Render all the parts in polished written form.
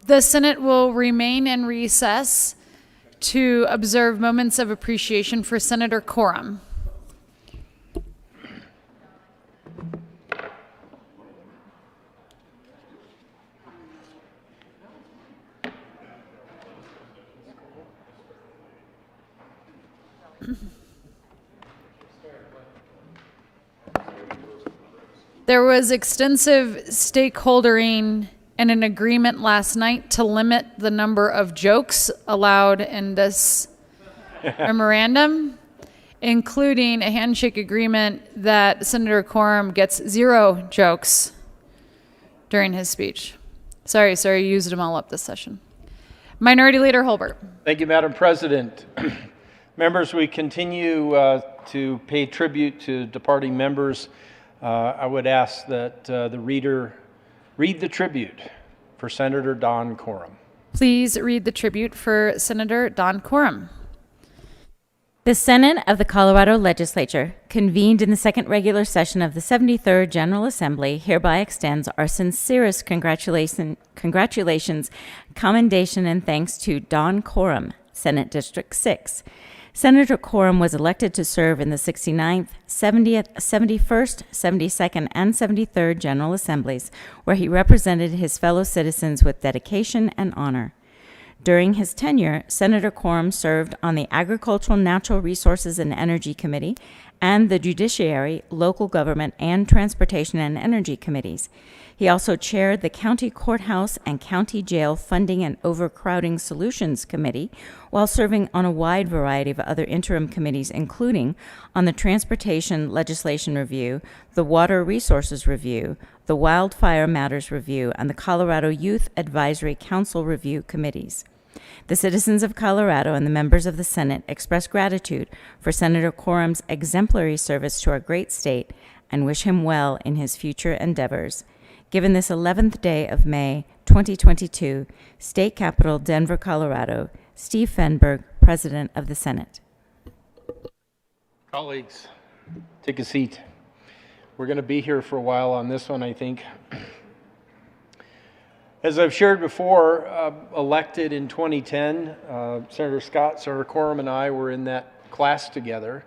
The Senate will remain in recess to observe moments of appreciation for Senator Coram. There was extensive stakeholdering and an agreement last night to limit the number of jokes allowed in this memorandum, including a handshake agreement that Senator Coram gets 0 jokes during his speech. Sorry, sir, you used them all up this session. Minority Leader Holbert. Thank you, Madam President. Members, we continue to pay tribute to departing members. I would ask that the reader read the tribute for Senator Don Coram. Please read the tribute for Senator Don Coram. The Senate of the Colorado Legislature, convened in the second regular session of the 73rd General Assembly, hereby extends our sincerest congratulations, commendation, and thanks to Don Coram, Senate District 6. Senator Coram was elected to serve in the 69th, 70th, 71st, 72nd, and 73rd General Assemblies, where he represented his fellow citizens with dedication and honor. During his tenure, Senator Coram served on the Agricultural, Natural Resources, and Energy Committee and the Judiciary, Local Government, and Transportation and Energy Committees. He also chaired the County Courthouse and County Jail Funding and Overcrowding Solutions Committee, while serving on a wide variety of other interim committees, including on the Transportation Legislation Review, the Water Resources Review, the Wildfire Matters Review, and the Colorado Youth Advisory Council Review Committees. The citizens of Colorado and the members of the Senate express gratitude for Senator Coram's exemplary service to our great state and wish him well in his future endeavors. Given this 11th day of May, 2022, State Capitol, Denver, Colorado, Steve Fenberg, President of the Senate. Colleagues, take a seat. We're going to be here for a while on this one, I think. As I've shared before, elected in 2010, Senator Scott, Senator Coram, and I were in that class together.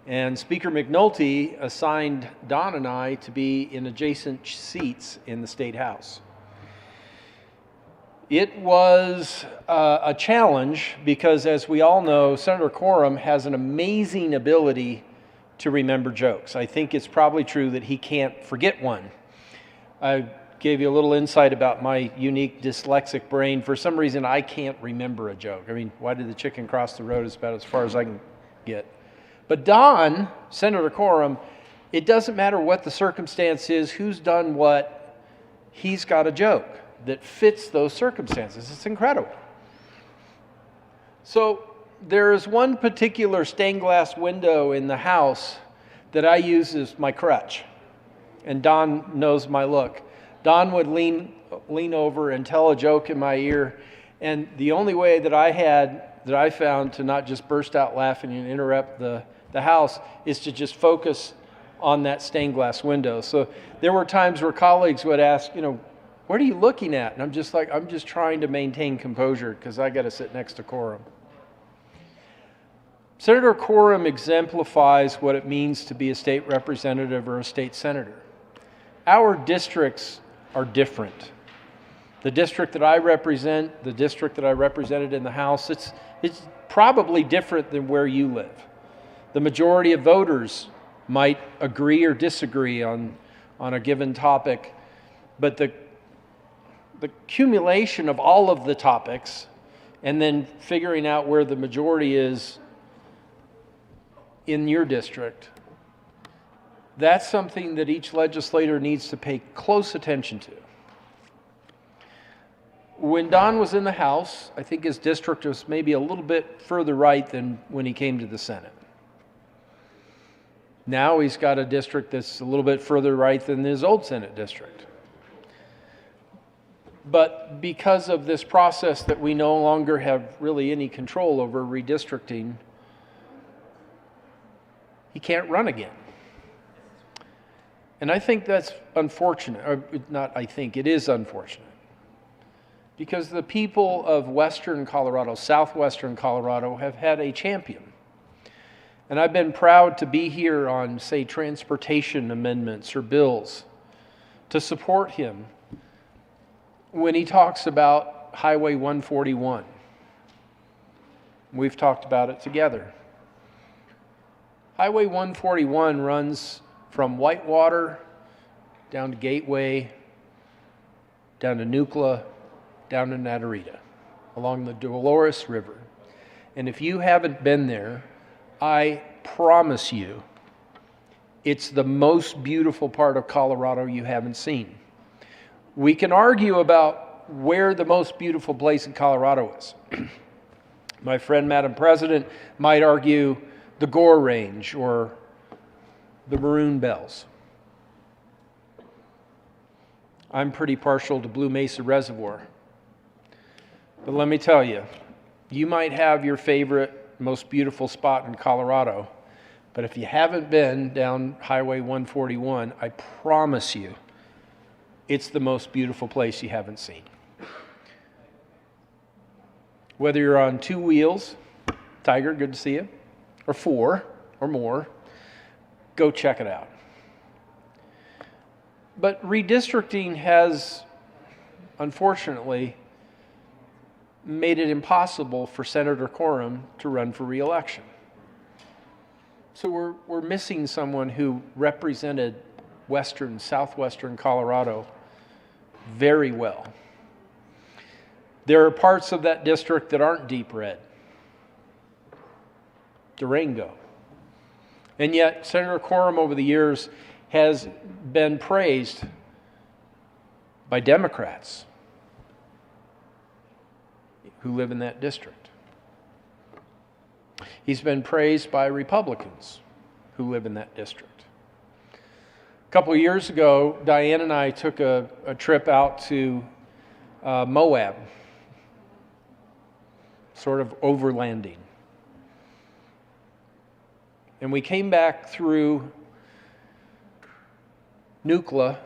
And Speaker McNulty assigned Don and I to be in adjacent seats in the State House. It was a challenge because, as we all know, Senator Coram has an amazing ability to remember jokes. I think it's probably true that he can't forget one. I gave you a little insight about my unique dyslexic brain. For some reason, I can't remember a joke. I mean, why did the chicken cross the road is about as far as I can get. But Don, Senator Coram, it doesn't matter what the circumstance is, who's done what, he's got a joke that fits those circumstances. It's incredible. So there is one particular stained glass window in the house that I use as my crutch. And Don knows my look. Don would lean over and tell a joke in my ear. And the only way that I found to not just burst out laughing and interrupt the house is to just focus on that stained glass window. So there were times where colleagues would ask, what are you looking at? And I'm just like, I'm just trying to maintain composure because I got to sit next to Coram. Senator Coram exemplifies what it means to be a state representative or a state senator. Our districts are different. The district that I represent, the district that I represented in the House, it's probably different than where you live. The majority of voters might agree or disagree on a given topic, but the accumulation of all of the topics and then figuring out where the majority is in your district, that's something that each legislator needs to pay close attention to. When Don was in the House, I think his district was maybe a little bit further right than when he came to the Senate. Now he's got a district that's a little bit further right than his old Senate district. But because of this process that we no longer have really any control over redistricting, he can't run again. And I think that's unfortunate. Or not I think, it is unfortunate. because the people of western Colorado, southwestern Colorado, have had a champion. And I've been proud to be here on, say, transportation amendments or bills to support him when he talks about Highway 141. We've talked about it together. Highway 141 runs from Whitewater down to Gateway, down to Nucla, down to Natarita, along the Dolores River. And if you haven't been there, I promise you, it's the most beautiful part of Colorado you haven't seen. We can argue about where the most beautiful place in Colorado is. My friend, Madam President, might argue the Gore Range or the Maroon Bells. I'm pretty partial to Blue Mesa Reservoir. But let me tell you, you might have your favorite, most beautiful spot in Colorado, but if you haven't been down Highway 141, I promise you, it's the most beautiful place you haven't seen. Whether you're on 2 wheels, Tiger, good to see you, or 4 or more, go check it out. But redistricting has, unfortunately, made it impossible for Senator Coram to run for re-election. So we're missing someone who represented western, southwestern Colorado very well. There are parts of that district that aren't deep red. Durango. And yet, Senator Coram over the years has been praised by Democrats who live in that district. He's been praised by Republicans who live in that district. A couple of years ago, Diane and I took a trip out to Moab, sort of overlanding. And we came back through Nucla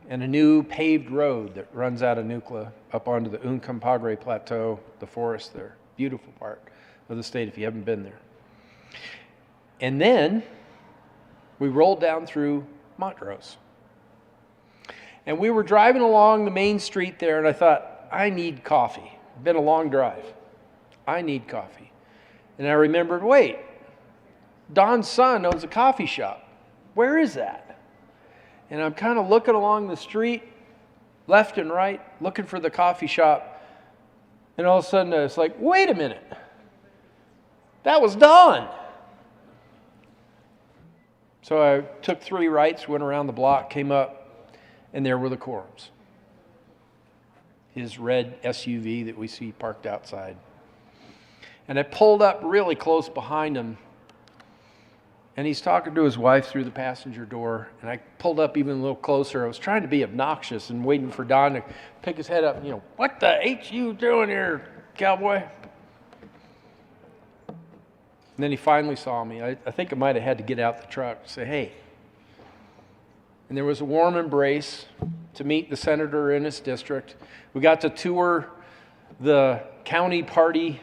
and a new paved road that runs out of Nucla up onto the Uncompahgre Plateau, the forest there. Beautiful part of the state if you haven't been there. And then we rolled down through Montrose. And we were driving along the main street there, and I thought, I need coffee. It's been a long drive. I need coffee. And I remembered, wait, Don's son owns a coffee shop. Where is that? And I'm kind of looking along the street, left and right, looking for the coffee shop. And all of a sudden, it's like, wait a minute. That was Don. So I took 3 rights, went around the block, came up, and there were the Corams. His red SUV that we see parked outside. And I pulled up really close behind him, and he's talking to his wife through the passenger door, and I pulled up even a little closer. I was trying to be obnoxious and waiting for Don to pick his head up, what the H you doing here, cowboy? And then he finally saw me. I think I might have had to get out the truck and say, hey. And there was a warm embrace to meet the senator in his district. We got to tour the county party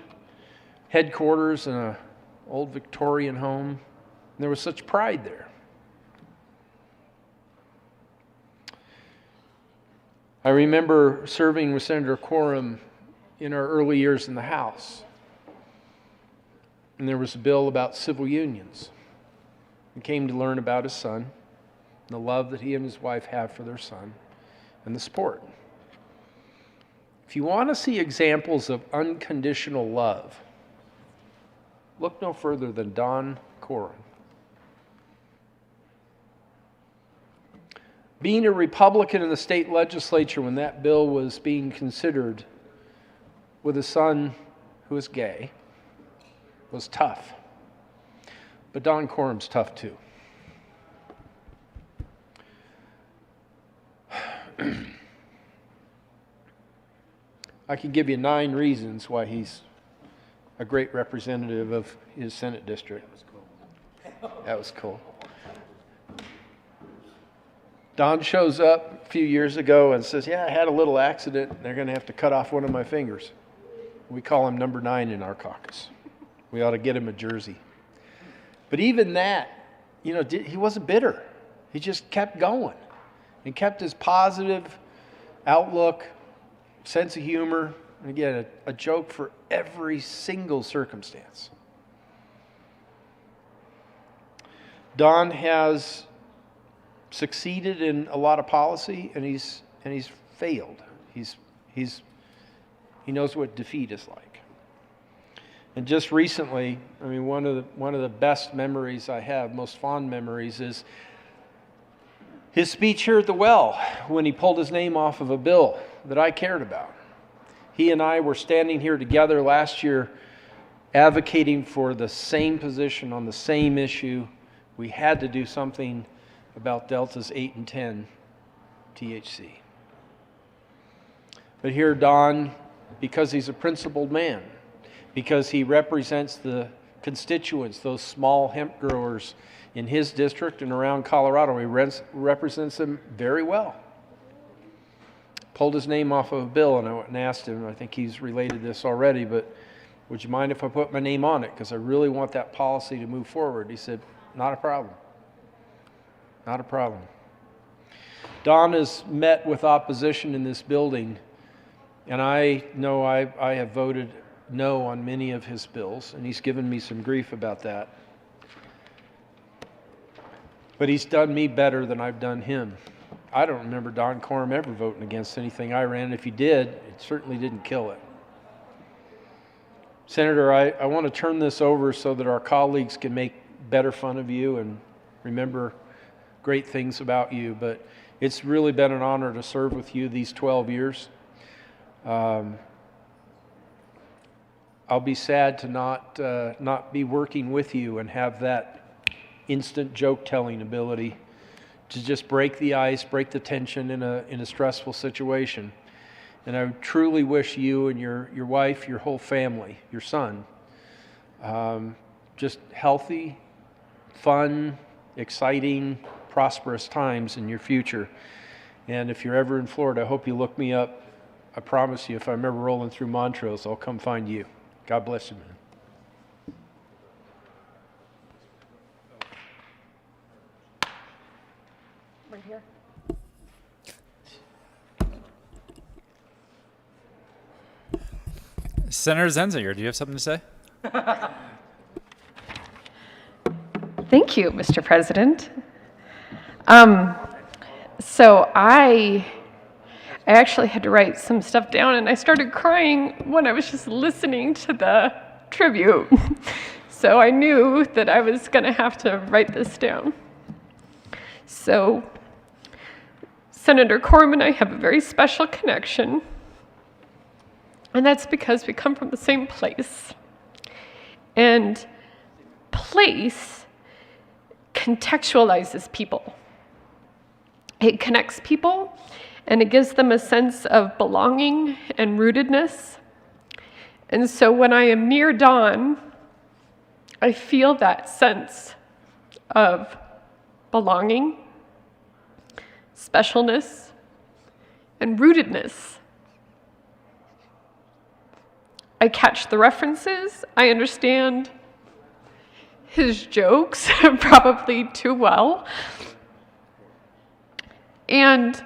headquarters in an old Victorian home. And there was such pride there. I remember serving with Senator Coram in our early years in the House. And there was a bill about civil unions. We came to learn about his son, and the love that he and his wife have for their son, and the support. If you want to see examples of unconditional love, look no further than Don Coram. Being a Republican in the state legislature when that bill was being considered with a son who is gay was tough. But Don Coram's tough too. I can give you 9 reasons why he's a great representative of his Senate district. That was cool. Don shows up a few years ago and says, yeah, I had a little accident. They're going to have to cut off one of my fingers. We call him number 9 in our caucus. We ought to get him a jersey. But even that, he wasn't bitter. He just kept going and kept his positive outlook, sense of humor, and again, a joke for every single circumstance. Don has succeeded in a lot of policy, and he's failed. He knows what defeat is like. And just recently, one of the best memories I have, most fond memories, is his speech here at the well when he pulled his name off of a bill that I cared about. He and I were standing here together last year advocating for the same position on the same issue. We had to do something about Delta's 8 and 10 THC. But here Don, because he's a principled man, because he represents the constituents, those small hemp growers in his district and around Colorado, he represents them very well. Pulled his name off of a bill, and I went and asked him, I think he's related this already, but would you mind if I put my name on it? Because I really want that policy to move forward. He said, not a problem. Not a problem. Don has met with opposition in this building, and I know I have voted no on many of his bills, and he's given me some grief about that. But he's done me better than I've done him. I don't remember Don Coram ever voting against anything I ran. If he did, it certainly didn't kill it. Senator, I want to turn this over so that our colleagues can make better fun of you and remember great things about you, but it's really been an honor to serve with you these 12 years. I'll be sad to not be working with you and have that instant joke-telling ability to just break the ice, break the tension in a stressful situation. And I truly wish you and your wife, your whole family, your son, just healthy, fun, exciting, prosperous times in your future. And if you're ever in Florida, I hope you look me up. I promise you, if I'm ever rolling through Montrose, I'll come find you. God bless you, man. Right here. Senator Zenzinger, do you have something to say? Thank you, Mr. President. So I actually had to write some stuff down, and I started crying when I was just listening to the tribute. So I knew that I was going to have to write this down. So Senator Coram and I have a very special connection, and that's because we come from the same place. And place contextualizes people. It connects people, and it gives them a sense of belonging and rootedness. And so when I am near Don, I feel that sense of belonging, specialness, and rootedness. I catch the references. I understand his jokes probably too well. And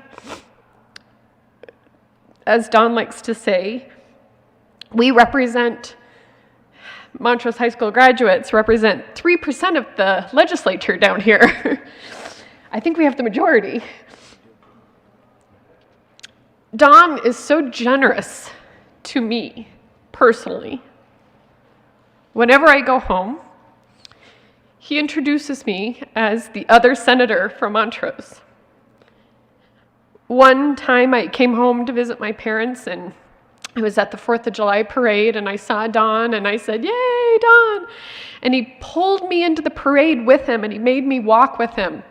as Don likes to say, we represent, Montrose High School graduates represent 3% of the legislature down here. I think we have the majority. Don is so generous to me personally. Whenever I go home, he introduces me as the other senator from Montrose. One time I came home to visit my parents, and I was at the 4th of July parade, and I saw Don, and I said, "Yay, Don!" And he pulled me into the parade with him, and he made me walk with him.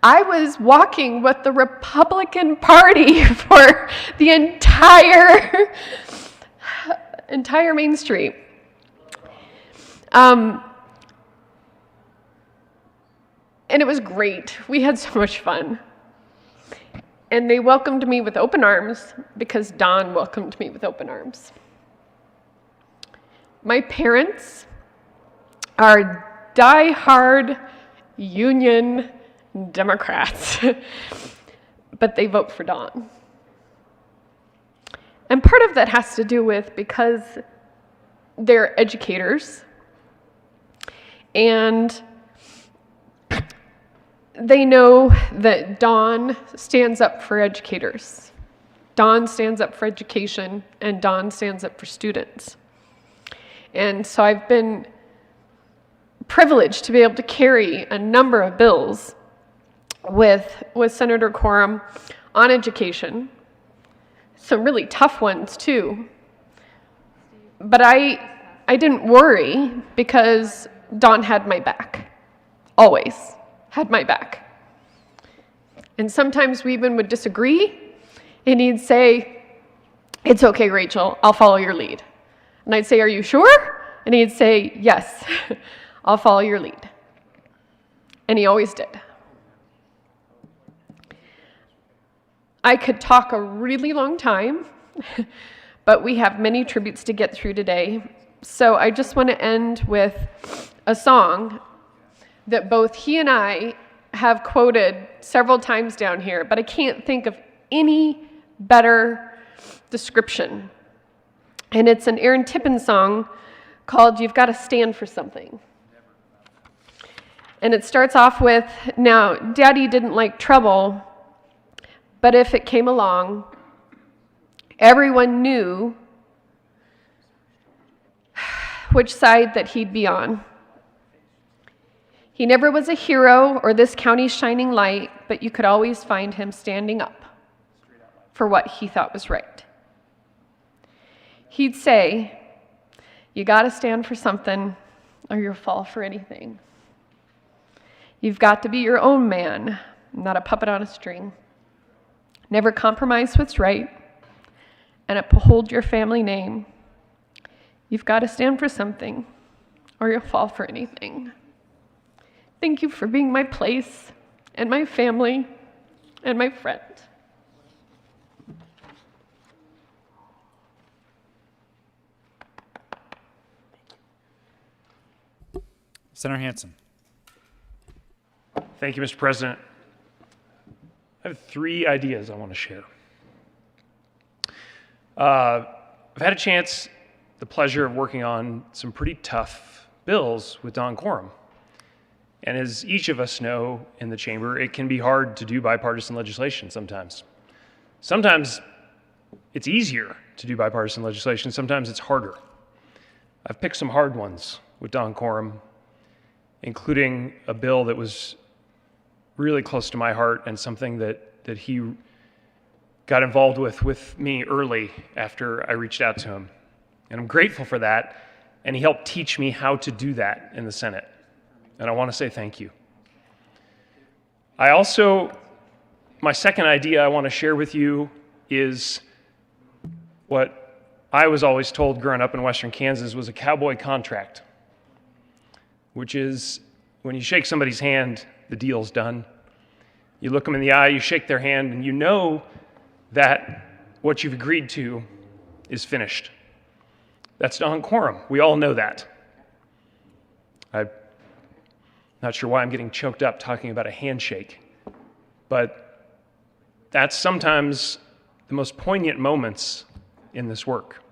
I was walking with the Republican Party for the entire Main And it was great. We had so much fun. And they welcomed me with open arms because Don welcomed me with open arms. My parents are die-hard Union Democrats, but they vote for Don. And part of that has to do with because they're educators and they know that Don stands up for educators. Don stands up for education, and Don stands up for students. And so I've been privileged to be able to carry a number of bills with Senator Coram on education, some really tough ones too. But I didn't worry because Don had my back, always had my back. And sometimes we even would disagree, and he'd say, "It's okay, Rachel, I'll follow your lead." And I'd say, "Are you sure?" And he'd say, "Yes, I'll follow your lead." And he always did. I could talk a really long time, but we have many tributes to get through today. So I just want to end with a song that both he and I have quoted several times down here, but I can't think of any better description. And it's an Aaron Tippin song called "You've Got to Stand for Something." And it starts off with, "Now, Daddy didn't like trouble, but if it came along, everyone knew which side that he'd be on. He never was a hero or this county's shining light, but you could always find him standing up for what he thought was right. He'd say, 'You got to stand for something or you'll fall for anything. You've got to be your own man, not a puppet on a string. Never compromise what's right and uphold your family name. You've got to stand for something or you'll fall for anything.' Thank you for being my place and my family and my friend." Senator Hansen. Thank you, Mr. President. I have 3 ideas I want to share. I've had a chance, the pleasure of working on some pretty tough bills with Don Coram. And as each of us know in the chamber, it can be hard to do bipartisan legislation sometimes. Sometimes it's easier to do bipartisan legislation, sometimes it's harder. I've picked some hard ones with Don Coram, including a bill that was really close to my heart and something that he got involved with me early after I reached out to him. And I'm grateful for that, and he helped teach me how to do that in the Senate. And I want to say thank you. My second idea I want to share with you is what I was always told growing up in Western Kansas was a cowboy contract, which is when you shake somebody's hand, the deal's done. You look them in the eye, you shake their hand, and you know that what you've agreed to is finished. That's Don Coram. We all know that. I'm not sure why I'm getting choked up talking about a handshake, but that's sometimes the most poignant moments in this work.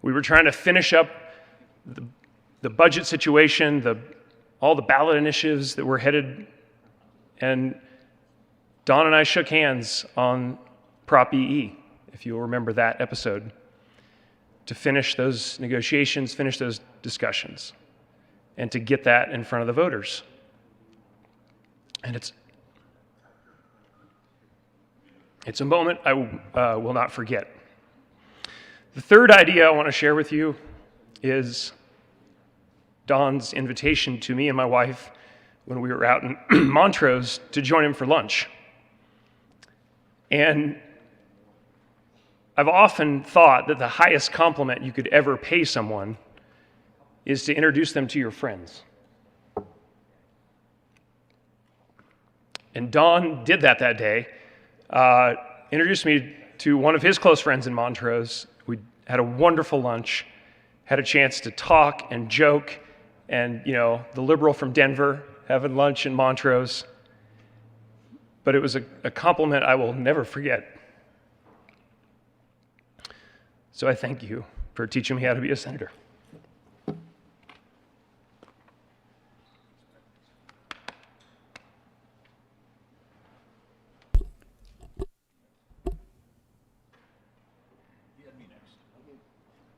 We were trying to finish up the budget situation, all the ballot initiatives that were headed, and Don and I shook hands on Prop EE, if you'll remember that episode, to finish those negotiations, finish those discussions, and to get that in front of the voters. And it's a moment I will not forget. The third idea I want to share with you is Don's invitation to me and my wife when we were out in Montrose to join him for lunch. And I've often thought that the highest compliment you could ever pay someone is to introduce them to your friends. And Don did that day. Introduced me to one of his close friends in Montrose. We had a wonderful lunch, had a chance to talk and joke, and the liberal from Denver having lunch in Montrose. But it was a compliment I will never forget. So I thank you for teaching me how to be a senator.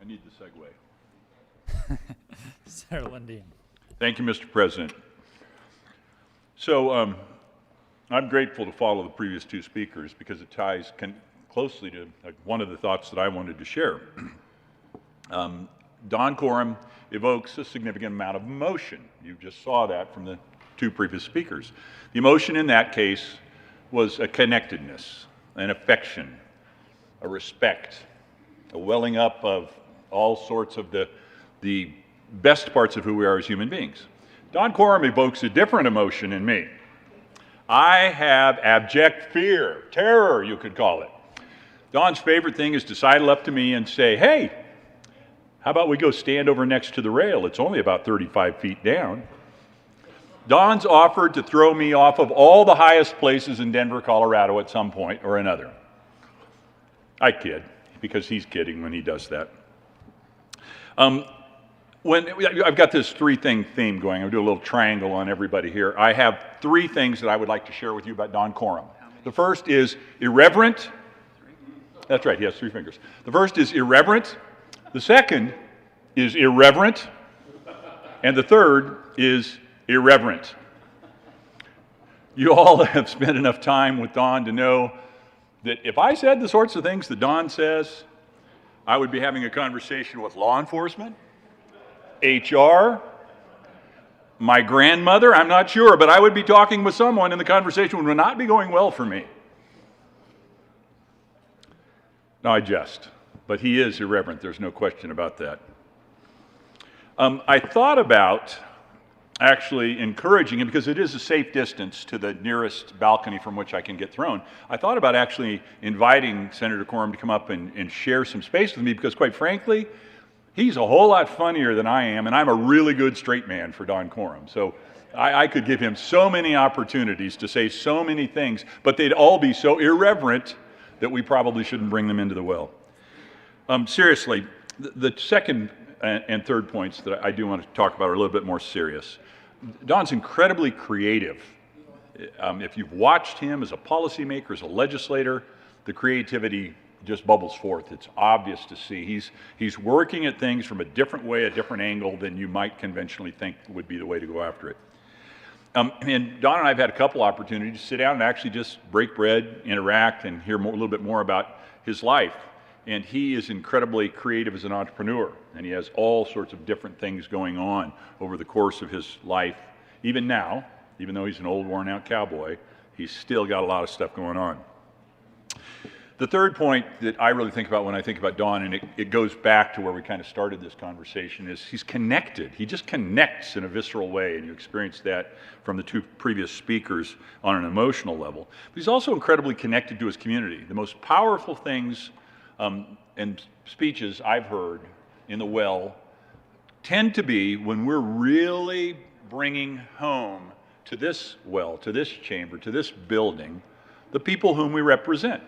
I need the segue. Senator Lundin. Thank you, Mr. President. So I'm grateful to follow the previous two speakers because it ties closely to one of the thoughts that I wanted to share. Don Coram evokes a significant amount of emotion. You just saw that from the two previous speakers. The emotion in that case was a connectedness, an affection, a respect, a welling up of all sorts of the best parts of who we are as human beings. Don Coram evokes a different emotion in me. I have abject fear, terror, you could call it. Don's favorite thing is to sidle up to me and say, hey, how about we go stand over next to the rail? It's only about 35 feet down. Don's offered to throw me off of all the highest places in Denver, Colorado at some point or another. I kid, because he's kidding when he does that. I've got this three-thing theme going. I'll do a little triangle on everybody here. I have three things that I would like to share with you about Don Coram. The first is irreverent. That's right, he has three fingers. The first is irreverent. The second is irreverent. And the third is irreverent. You all have spent enough time with Don to know that if I said the sorts of things that Don says, I would be having a conversation with law enforcement, HR, my grandmother, I'm not sure, but I would be talking with someone and the conversation would not be going well for me. No, I jest, but he is irreverent, there's no question about that. I thought about actually encouraging him, because it is a safe distance to the nearest balcony from which I can get thrown. I thought about actually inviting Senator Coram to come up and share some space with me, because quite frankly, he's a whole lot funnier than I am, and I'm a really good straight man for Don Coram. So I could give him so many opportunities to say so many things, but they'd all be so irreverent that we probably shouldn't bring them into the well. Seriously, the second and third points that I do want to talk about are a little bit more serious. Don's incredibly creative. If you've watched him as a policymaker, as a legislator, the creativity just bubbles forth. It's obvious to see. He's working at things from a different way, a different angle than you might conventionally think would be the way to go after it. And Don and I have had a couple opportunities to sit down and actually just break bread, interact, and hear a little bit more about his life. And he is incredibly creative as an entrepreneur, and he has all sorts of different things going on over the course of his life. Even now, even though he's an old, worn-out cowboy, he's still got a lot of stuff going on. The third point that I really think about when I think about Don, and it goes back to where we kind of started this conversation, is he's connected. He just connects in a visceral way, and you experience that from the two previous speakers on an emotional level. But he's also incredibly connected to his community. The most powerful things and speeches I've heard in the well tend to be when we're really bringing home to this well, to this chamber, to this building, the people whom we represent.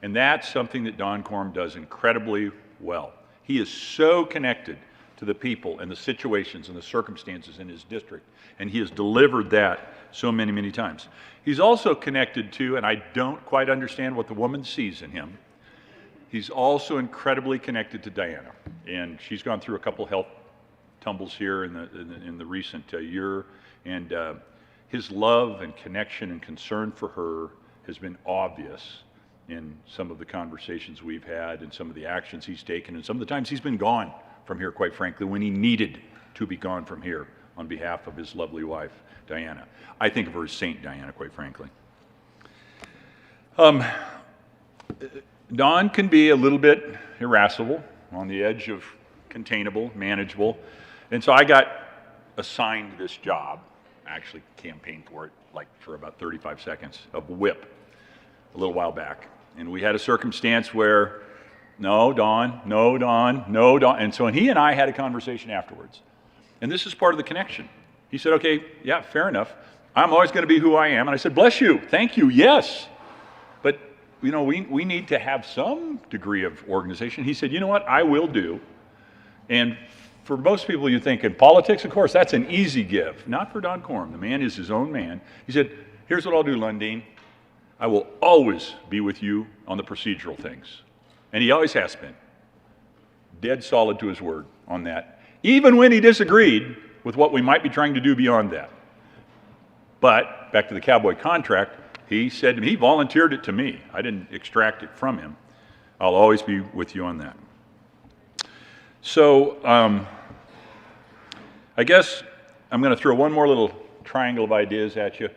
And that's something that Don Coram does incredibly well. He is so connected to the people and the situations and the circumstances in his district, and he has delivered that so many, many times. He's also connected to, and I don't quite understand what the woman sees in him, he's also incredibly connected to Diana, and she's gone through a couple health tumbles here in the recent year, and his love and connection and concern for her has been obvious in some of the conversations we've had and some of the actions he's taken and some of the times he's been gone from here, quite frankly, when he needed to be gone from here on behalf of his lovely wife, Diana. I think of her as Saint Diana, quite frankly. Don can be a little bit irascible, on the edge of containable, manageable, and so I got assigned this job, I actually campaigned for it, like for about 35 seconds, of whip a little while back. And we had a circumstance where, no, Don, no, Don, no, Don. And so he and I had a conversation afterwards. And this is part of the connection. He said, okay, yeah, fair enough. I'm always going to be who I am. And I said, bless you, thank you, yes. But, you know, we need to have some degree of organization. He said, you know what, I will do. And for most people, you think in politics, of course, that's an easy give. Not for Don Coram. The man is his own man. He said, here's what I'll do, Lundeen. I will always be with you on the procedural things. And he always has been. Dead solid to his word on that. Even when he disagreed with what we might be trying to do beyond that. But, back to the cowboy contract, he said to me, he volunteered it to me. I didn't extract it from him. I'll always be with you on that. So, I guess I'm going to throw one more little triangle of ideas at you.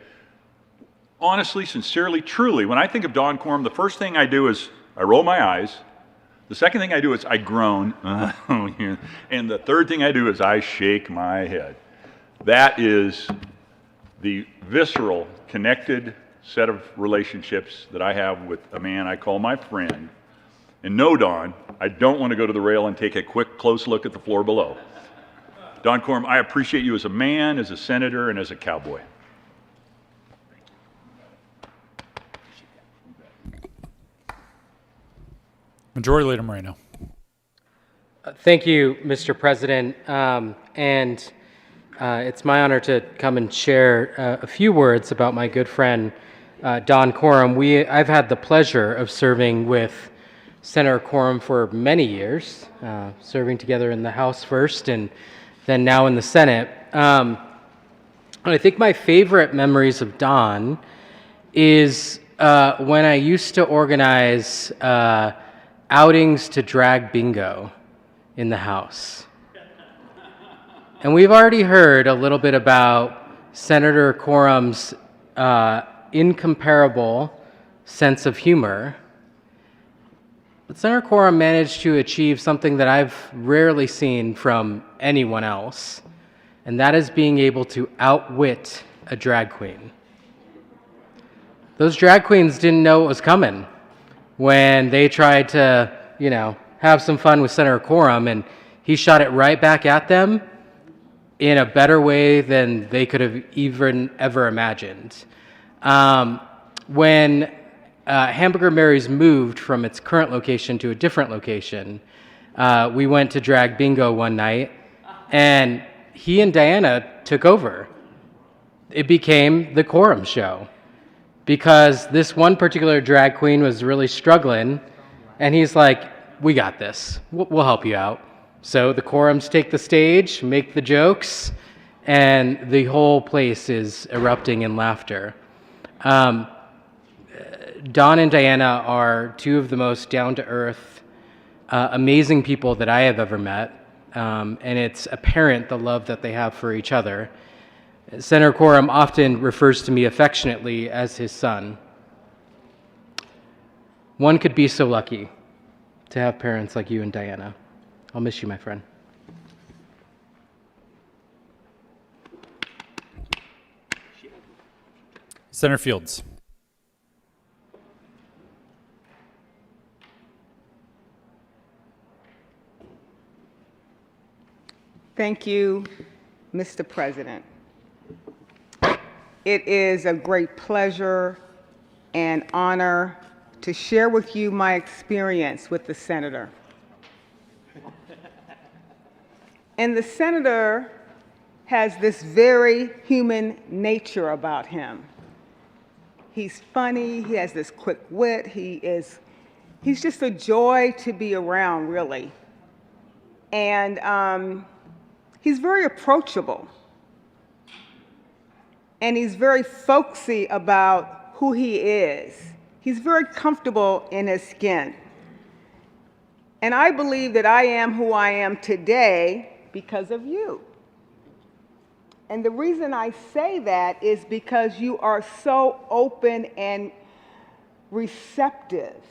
Honestly, sincerely, truly, when I think of Don Coram, the first thing I do is I roll my eyes. The second thing I do is I groan. And the third thing I do is I shake my head. That is the visceral, connected set of relationships that I have with a man I call my friend. And no, Don, I don't want to go to the rail and take a quick, close look at the floor below. Don Coram, I appreciate you as a man, as a senator, and as a cowboy. Majority Leader Moreno. Thank you, Mr. President. It's my honor to come and share a few words about my good friend, Don Coram. I've had the pleasure of serving with Senator Coram for many years, serving together in the House first and then now in the Senate. And I think my favorite memories of Don is when I used to organize outings to drag bingo in the House. And we've already heard a little bit about Senator Coram's incomparable sense of humor. But Senator Coram managed to achieve something that I've rarely seen from anyone else, and that is being able to outwit a drag queen. Those drag queens didn't know what was coming when they tried to, have some fun with Senator Coram, and he shot it right back at them in a better way than they could have even ever imagined. When Hamburger Mary's moved from its current location to a different location, we went to drag bingo one night, and he and Diana took over. It became the Coram show because this one particular drag queen was really struggling, and he's like, we got this. We'll help you out. So the Corams take the stage, make the jokes, and the whole place is erupting in laughter. Don and Diana are two of the most down-to-earth, amazing people that I have ever met, and it's apparent the love that they have for each other. Senator Coram often refers to me affectionately as his son. One could be so lucky to have parents like you and Diana. I'll miss you, my friend. Senator Fields. Thank you, Mr. President. It is a great pleasure and honor to share with you my experience with the senator. And the senator has this very human nature about him. He's funny, he has this quick wit, he's just a joy to be around, really. And he's very approachable. And he's very folksy about who he is. He's very comfortable in his skin. And I believe that I am who I am today because of you. And the reason I say that is because you are so open and receptive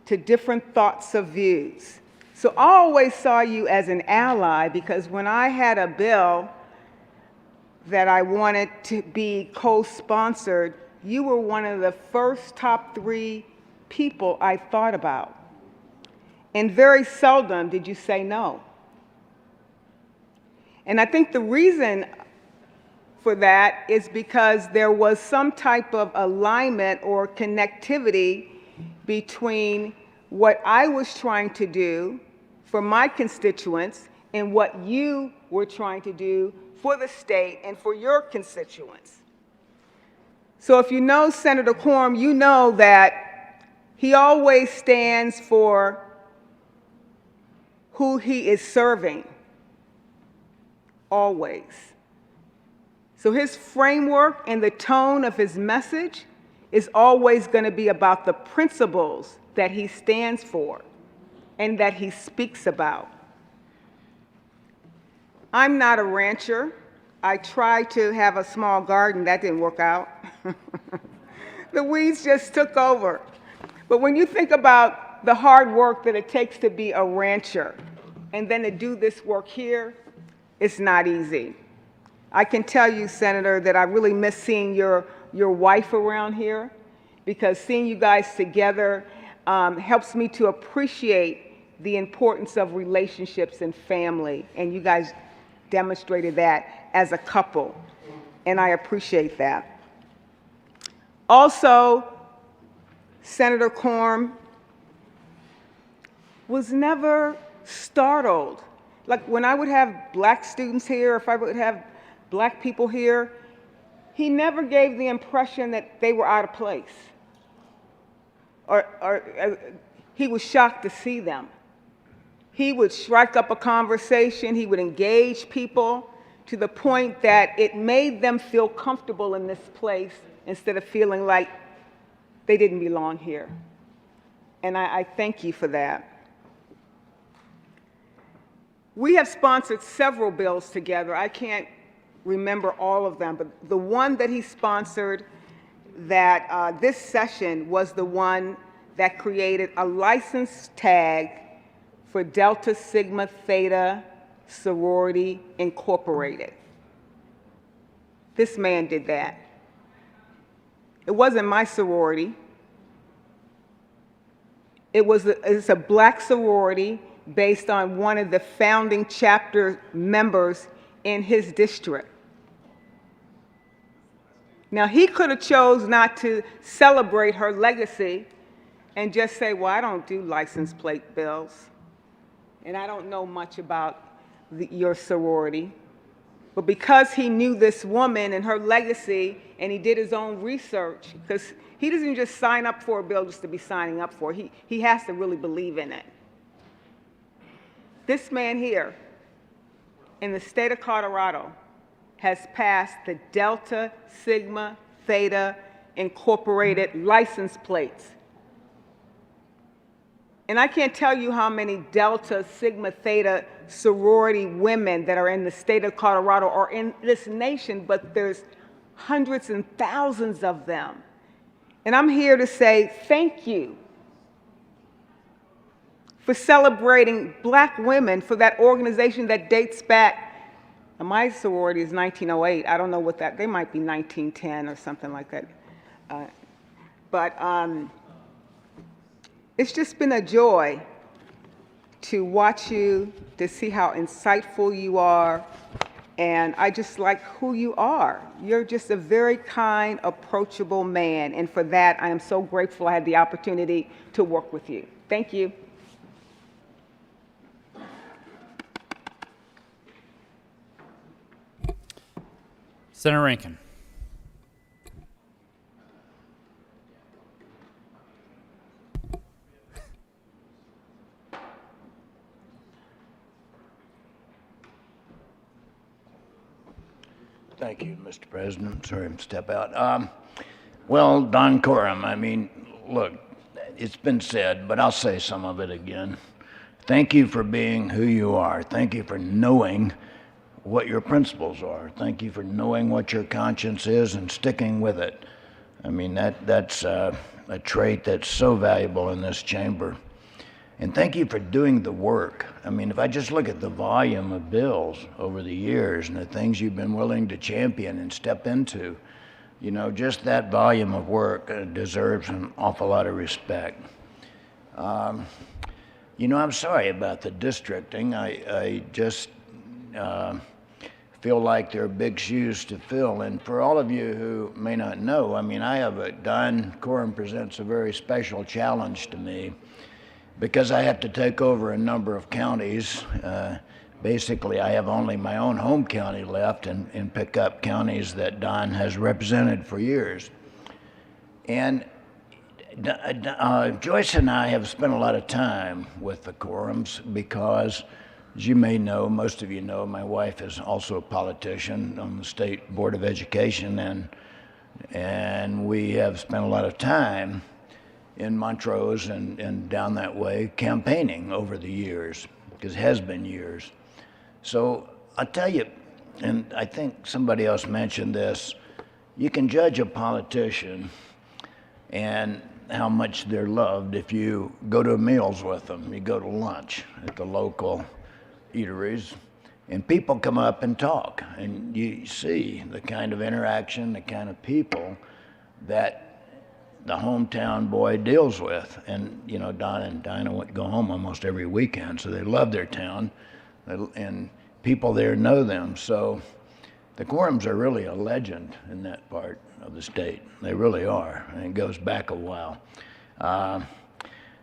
to different thoughts of views. So I always saw you as an ally because when I had a bill that I wanted to be co-sponsored, you were one of the first top 3 people I thought about. And very seldom did you say no. And I think the reason for that is because there was some type of alignment or connectivity between what I was trying to do for my constituents and what you were trying to do for the state and for your constituents. So if you know Senator Coram, you know that he always stands for who he is serving, always. So his framework and the tone of his message is always going to be about the principles that he stands for and that he speaks about. I'm not a rancher. I tried to have a small garden. That didn't work out. The weeds just took over. But when you think about the hard work that it takes to be a rancher and then to do this work here, it's not easy. I can tell you, Senator, that I really miss seeing your wife around here, because seeing you guys together helps me to appreciate the importance of relationships and family, and you guys demonstrated that as a couple, and I appreciate that. Also, Senator Coram was never startled. Like when I would have black students here, if I would have black people here, he never gave the impression that they were out of place. Or he was shocked to see them. He would strike up a conversation, he would engage people to the point that it made them feel comfortable in this place instead of feeling like they didn't belong here. And I thank you for that. We have sponsored several bills together. I can't remember all of them, but the one that he sponsored that this session was the one that created a license tag for Delta Sigma Theta Sorority Incorporated. This man did that. It wasn't my sorority. It's a black sorority based on one of the founding chapter members in his district. Now, he could have chose not to celebrate her legacy and just say, well, I don't do license plate bills, and I don't know much about your sorority. But because he knew this woman and her legacy, and he did his own research, because he doesn't just sign up for a bill just to be signing up for it. He has to really believe in it. This man here in the state of Colorado has passed the Delta Sigma Theta Incorporated license plates. And I can't tell you how many Delta Sigma Theta sorority women that are in the state of Colorado or in this nation, but there's hundreds and thousands of them. And I'm here to say thank you for celebrating black women, for that organization that dates back. My sorority is 1908. I don't know what that, they might be 1910 or something like that. It's just been a joy to watch you, to see how insightful you are, and I just like who you are. You're just a very kind, approachable man, and for that, I am so grateful I had the opportunity to work with you. Thank you. Senator Rankin. Thank you, Mr. President. Sorry to step out. Well, Don Coram, I mean, look, it's been said, but I'll say some of it again. Thank you for being who you are. Thank you for knowing what your principles are. Thank you for knowing what your conscience is and sticking with it. I mean, that's a trait that's so valuable in this chamber. And thank you for doing the work. I mean, if I just look at the volume of bills over the years and the things you've been willing to champion and step into, you know, just that volume of work deserves an awful lot of respect. You know, I'm sorry about the districting. I just feel like there are big shoes to fill. And for all of you who may not know, I mean, Don Coram presents a very special challenge to me because I have to take over a number of counties. Basically, I have only my own home county left and pick up counties that Don has represented for years. And Joyce and I have spent a lot of time with the Corams because, as you may know, most of you know, my wife is also a politician on the State Board of Education, and we have spent a lot of time in Montrose and down that way campaigning over the years, because it has been years. So I'll tell you, and I think somebody else mentioned this, you can judge a politician and how much they're loved if you go to meals with them. You go to lunch at the local eateries, and people come up and talk, and you see the kind of interaction, the kind of people that the hometown boy deals with. And, you know, Don and Dinah go home almost every weekend, so they love their town, and people there know them. So the Corams are really a legend in that part of the state. They really are, and it goes back a while.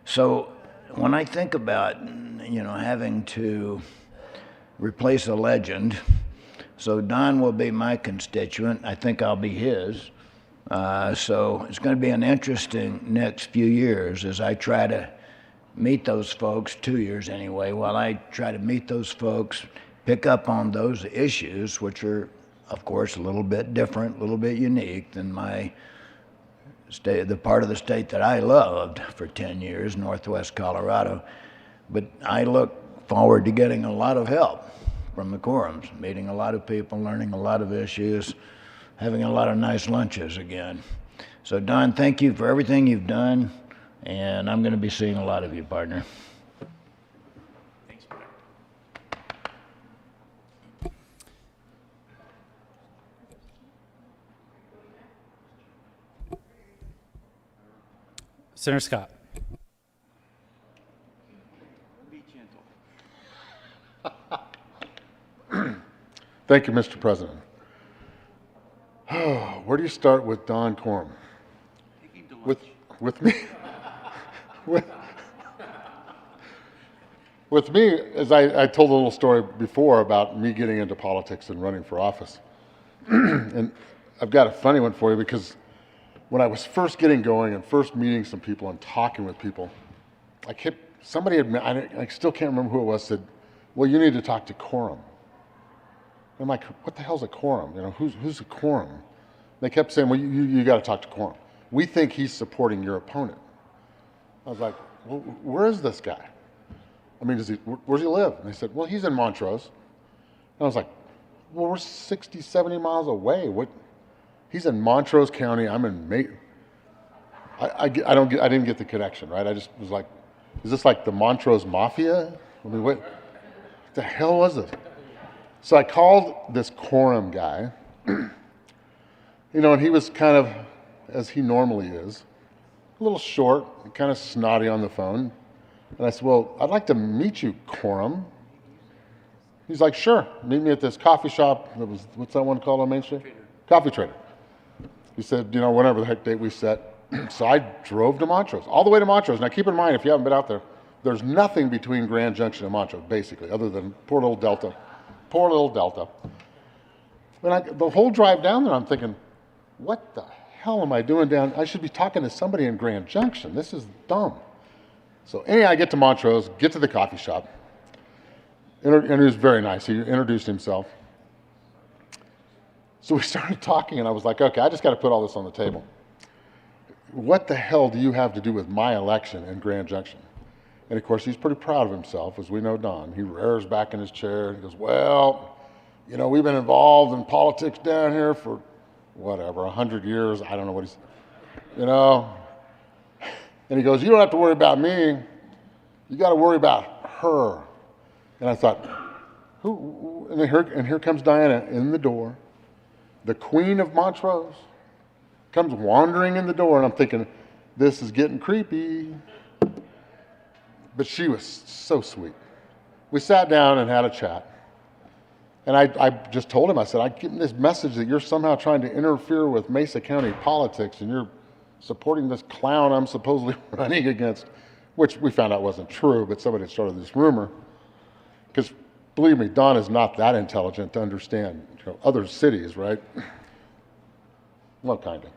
So when I think about, you know, having to replace a legend, so Don will be my constituent. I think I'll be his. So it's going to be an interesting next few years as I try to meet those folks, 2 years anyway, while I try to meet those folks, pick up on those issues, which are, of course, a little bit different, a little bit unique than my state, the part of the state that I loved for 10 years, Northwest Colorado. But I look forward to getting a lot of help from the Corams, meeting a lot of people, learning a lot of issues, having a lot of nice lunches again. So Don, thank you for everything you've done, and I'm going to be seeing a lot of you, partner. Thanks. Senator Scott. Thank you, Mr. President. Where do you start with Don Coram? With me, with me, as I told a little story before about me getting into politics and running for office. And I've got a funny one for you, because when I was first getting going and first meeting some people and talking with people, somebody had, I still can't remember who it was, said, well, you need to talk to Coram. I'm like, what the hell's a Coram? You know, who's a Coram? They kept saying, well, you got to talk to Coram. We think he's supporting your opponent. I was like, well, where is this guy? I mean, where does he live? And they said, well, he's in Montrose. And I was like, well, we're 60, 70 miles away. He's in Montrose County. I'm in I didn't get the connection, right? I just was like, is this like the Montrose Mafia? I mean, what the hell was it? So I called this Coram guy, you know, and he was kind of, as he normally is, a little short, kind of snotty on the phone. And I said, well, I'd like to meet you, Coram. He's like, sure, meet me at this coffee shop. What's that one called on Main Street? Coffee Trader. He said, you know, whatever the heck date we set. So I drove to Montrose, all the way to Montrose. Now keep in mind, if you haven't been out there, there's nothing between Grand Junction and Montrose, basically, other than poor little Delta. Poor little Delta. And the whole drive down there, I'm thinking, what the hell am I doing down? I should be talking to somebody in Grand Junction. This is dumb. So anyway, I get to Montrose, get to the coffee shop, and he was very nice. He introduced himself. So we started talking, and I was like, okay, I just got to put all this on the table. What the hell do you have to do with my election in Grand Junction? And of course, he's pretty proud of himself, as we know Don. He rears back in his chair. He goes, well, you know, we've been involved in politics down here for, whatever, 100 years. I don't know what he's, you know. And he goes, you don't have to worry about me. You got to worry about her. And I thought, who? And here comes Diana in the door. The Queen of Montrose comes wandering in the door, and I'm thinking, this is getting creepy. But she was so sweet. We sat down and had a chat. And I just told him, I said, I'm getting this message that you're somehow trying to interfere with Mesa County politics and you're supporting this clown I'm supposedly running against, which we found out wasn't true, but somebody had started this rumor. Because believe me, Don is not that intelligent to understand other cities, right? Well, kind of.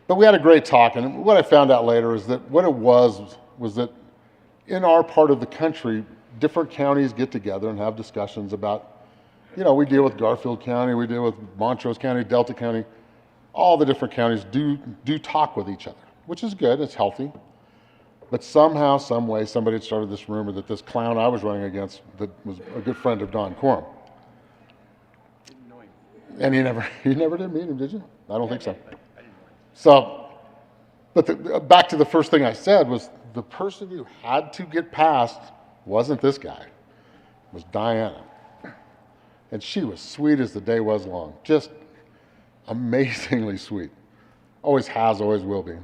But we had a great talk, and what I found out later is that what it was that in our part of the country, different counties get together and have discussions about, we deal with Garfield County, we deal with Montrose County, Delta County. All the different counties do talk with each other, which is good, it's healthy. But somehow, some way, somebody had started this rumor that this clown I was running against that was a good friend of Don Coram. And you never did meet him, did you? I don't think so. So, but back to the first thing I said was the person you had to get past wasn't this guy, it was Diana. And she was sweet as the day was long, just amazingly sweet. Always has, always will be.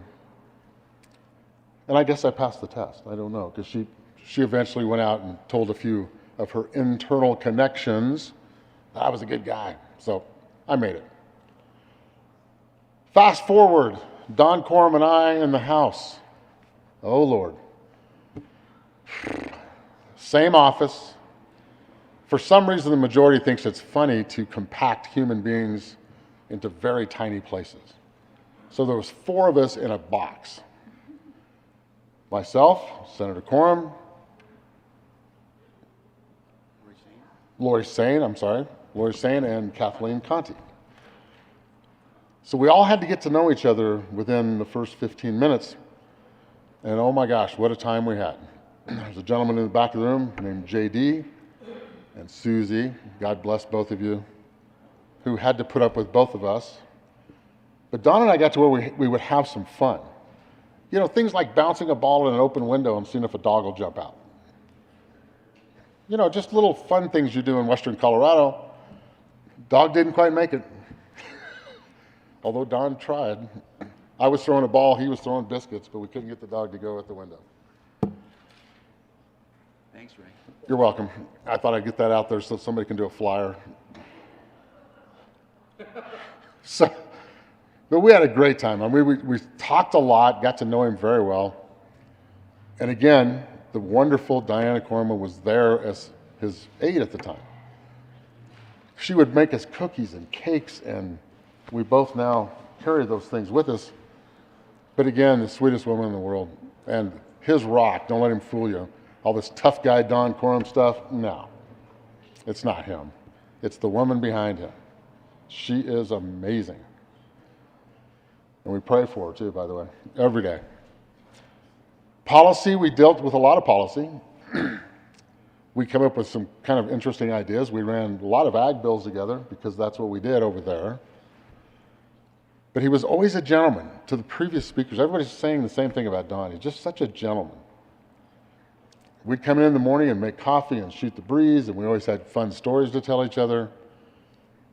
And I guess I passed the test. I don't know, because she eventually went out and told a few of her internal connections that I was a good guy. So I made it. Fast forward, Don Coram and I in the house. Oh, Lord. Same office. For some reason, the majority thinks it's funny to compact human beings into very tiny places. So there was 4 of us in a box. Myself, Senator Coram, Lori Sane, and Kathleen Conti. So we all had to get to know each other within the first 15 minutes. And oh my gosh, what a time we had. There's a gentleman in the back of the room named JD and Susie, God bless both of you, who had to put up with both of us. But Don and I got to where we would have some fun. Things like bouncing a ball in an open window and seeing if a dog will jump out. Just little fun things you do in western Colorado. Dog didn't quite make it. Although Don tried. I was throwing a ball, he was throwing biscuits, but we couldn't get the dog to go at the window. Thanks, Ray. You're welcome. I thought I'd get that out there so somebody can do a flyer. But we had a great time. We talked a lot, got to know him very well. And again, the wonderful Diana Coram was there as his aide at the time. She would make us cookies and cakes, and we both now carry those things with us. But again, the sweetest woman in the world. And his rock, don't let him fool you. All this tough guy Don Coram stuff, no. It's not him. It's the woman behind him. She is amazing. And we pray for her too, by the way, every day. Policy, we dealt with a lot of policy. We come up with some kind of interesting ideas. We ran a lot of ag bills together because that's what we did over there. But he was always a gentleman. To the previous speakers, everybody's saying the same thing about Don. He's just such a gentleman. We'd come in the morning and make coffee and shoot the breeze, and we always had fun stories to tell each other.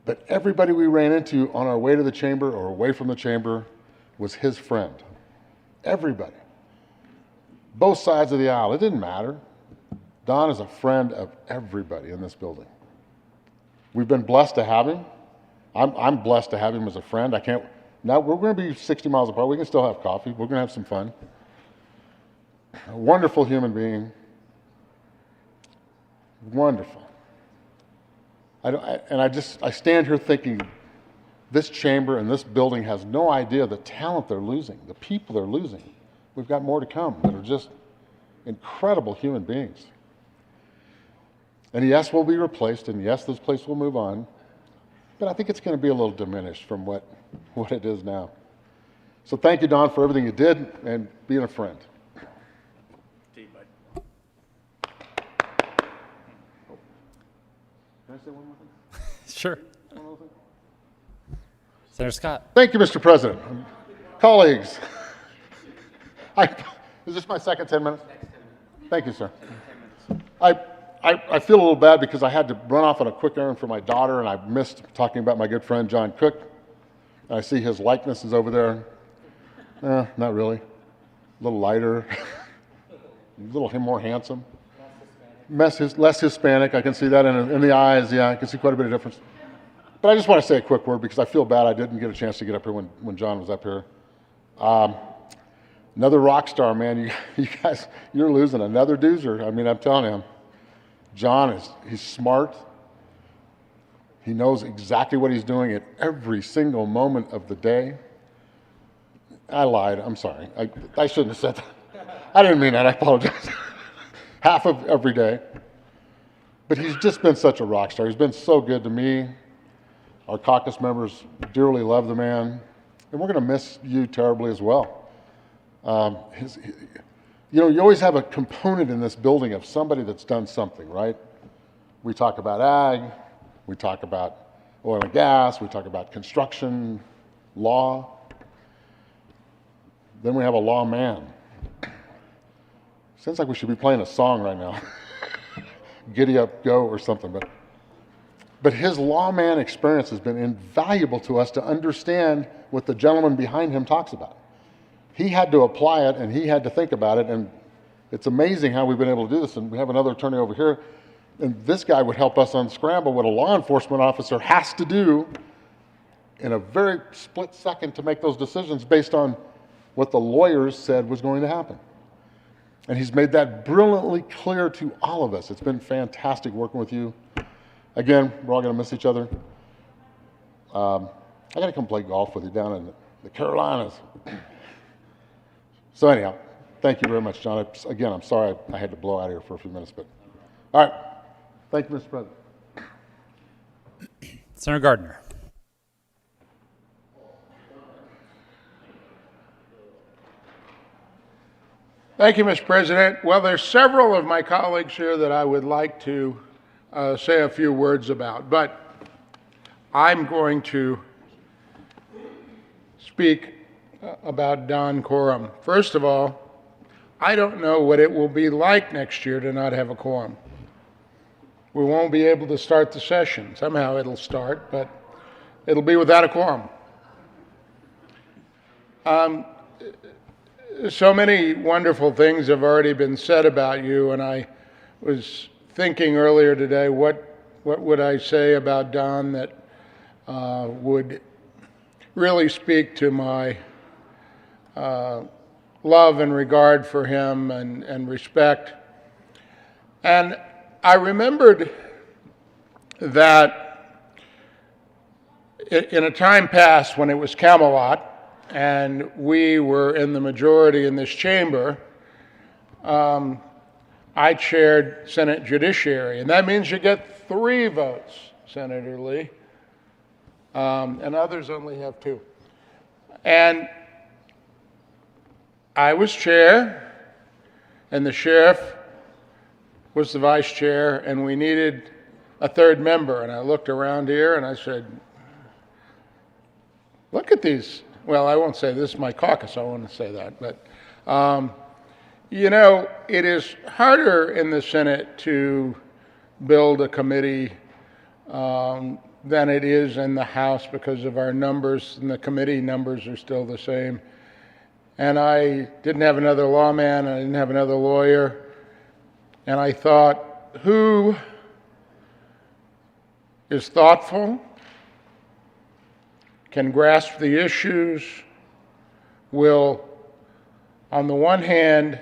But everybody we ran into on our way to the chamber or away from the chamber was his friend. Everybody. Both sides of the aisle. It didn't matter. Don is a friend of everybody in this building. We've been blessed to have him. I'm blessed to have him as a friend. Now we're going to be 60 miles apart. We can still have coffee. We're going to have some fun. A wonderful human being. Wonderful. I stand here thinking, this chamber and this building has no idea the talent they're losing, the people they're losing. We've got more to come that are just incredible human beings. And yes, we'll be replaced, and yes, this place will move on, but I think it's going to be a little diminished from what it is now. So thank you, Don, for everything you did and being a friend. To you, bud. Can I say one more thing? Sure. Senator Scott. Thank you, Mr. President. Colleagues, is this my second 10 minutes? Thank you, sir. I feel a little bad because I had to run off on a quick errand for my daughter, and I missed talking about my good friend John Cook. I see his likeness is over there. Not really. A little lighter, a little more handsome. Less Hispanic. I can see that in the eyes. Yeah, I can see quite a bit of difference. But I just want to say a quick word because I feel bad I didn't get a chance to get up here when John was up here. Another rock star, man. You guys, you're losing another doozer. I mean, I'm telling you, John he's smart. He knows exactly what he's doing at every single moment of the day. I lied. I'm sorry. I shouldn't have said that. I didn't mean that. I apologize. Half of every day. But he's just been such a rock star. He's been so good to me. Our caucus members dearly love the man. And we're going to miss you terribly as well. You always have a component in this building of somebody that's done something, right? We talk about ag. We talk about oil and gas. We talk about construction, law. Then we have a lawman. Sounds like we should be playing a song right now. Giddy up, go, or something. But his lawman experience has been invaluable to us to understand what the gentleman behind him talks about. He had to apply it, and he had to think about it, and it's amazing how we've been able to do this. And we have another attorney over here, and this guy would help us unscramble what a law enforcement officer has to do in a very split second to make those decisions based on what the lawyers said was going to happen. And he's made that brilliantly clear to all of us. It's been fantastic working with you. Again, we're all going to miss each other. I got to come play golf with you down in the Carolinas. So anyhow, thank you very much, John. Again, I'm sorry I had to blow out of here for a few minutes, but all right. Thank you, Mr. President. Senator Gardner. Thank you, Mr. President. Well, there's several of my colleagues here that I would like to say a few words about, but I'm going to speak about Don Coram. First of all, I don't know what it will be like next year to not have a quorum. We won't be able to start the session. Somehow it'll start, but it'll be without a quorum. So many wonderful things have already been said about you, and I was thinking earlier today, what would I say about Don that would really speak to my love and regard for him and respect. And I remembered that in a time past when it was Camelot and we were in the majority in this chamber, I chaired Senate Judiciary, and that means you get 3 votes, Senator Lee, and others only have 2. And I was chair, and the sheriff was the vice chair, and we needed a 3rd member. And I looked around here and I said, look at these. Well, I won't say this is my caucus, I want to say that. But, you know, it is harder in the Senate to build a committee than it is in the House because of our numbers, and the committee numbers are still the same. And I didn't have another lawman, I didn't have another lawyer, and I thought, who is thoughtful, can grasp the issues, will, on the one hand,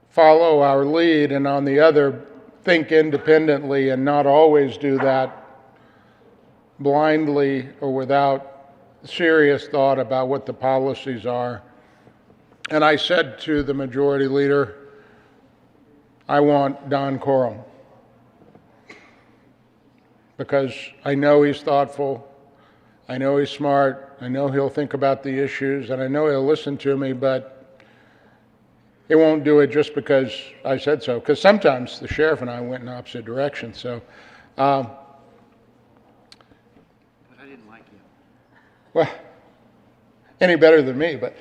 follow our lead, and on the other, think independently and not always do that blindly or without serious thought about what the policies are. And I said to the majority leader, I want Don Coram, because I know he's thoughtful, I know he's smart, I know he'll think about the issues, and I know he'll listen to me, but he won't do it just because I said so, because sometimes the sheriff and I went in opposite directions. So, But I didn't like you. well, any better than me, but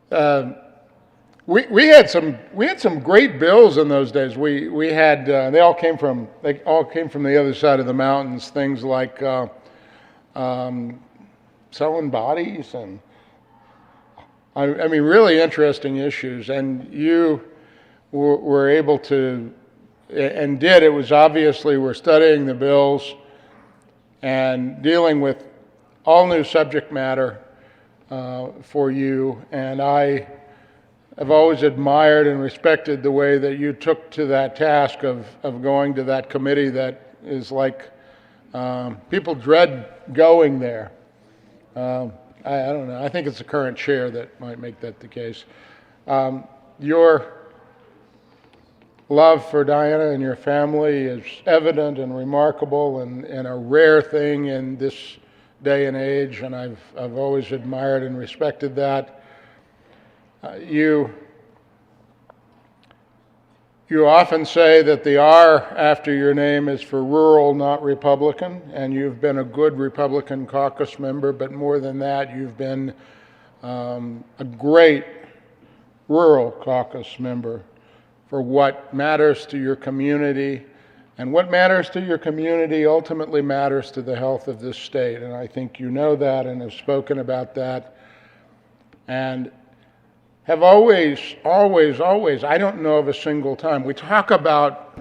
We had some great bills in those days. We had they all came from the other side of the mountains. Things like selling bodies and I mean really interesting issues. And you were able to and did. It was obviously we're studying the bills and dealing with all new subject matter for you. And I have always admired and respected the way that you took to that task of going to that committee that is like, people dread going there. I don't know, I think it's the current chair that might make that the case. Your love for Diana and your family is evident and remarkable and a rare thing in this day and age, and I've always admired and respected that. You often say that the R after your name is for rural, not Republican, and you've been a good Republican caucus member, but more than that, you've been a great rural caucus member for what matters to your community, and what matters to your community ultimately matters to the health of this state, and I think you know that and have spoken about that. And have always, I don't know of a single time, we talk about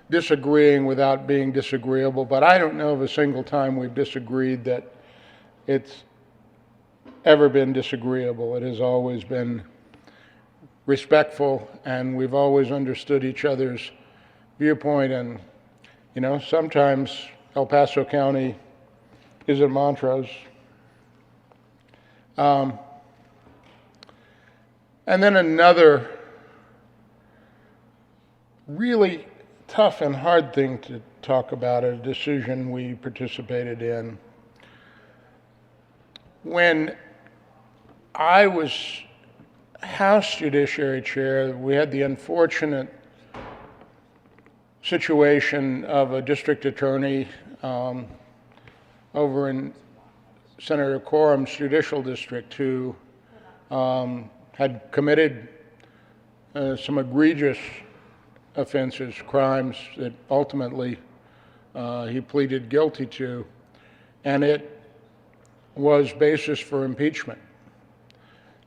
disagreeing without being disagreeable, but I don't know of a single time we've disagreed that it's ever been disagreeable. It has always been respectful, and we've always understood each other's viewpoint. And, you know, sometimes El Paso County isn't Montrose. And then another really tough and hard thing to talk about, a decision we participated in. When I was House Judiciary Chair, we had the unfortunate situation of a district attorney over in Senator Coram's judicial district who had committed some egregious offenses, crimes that ultimately he pleaded guilty to, and it was basis for impeachment.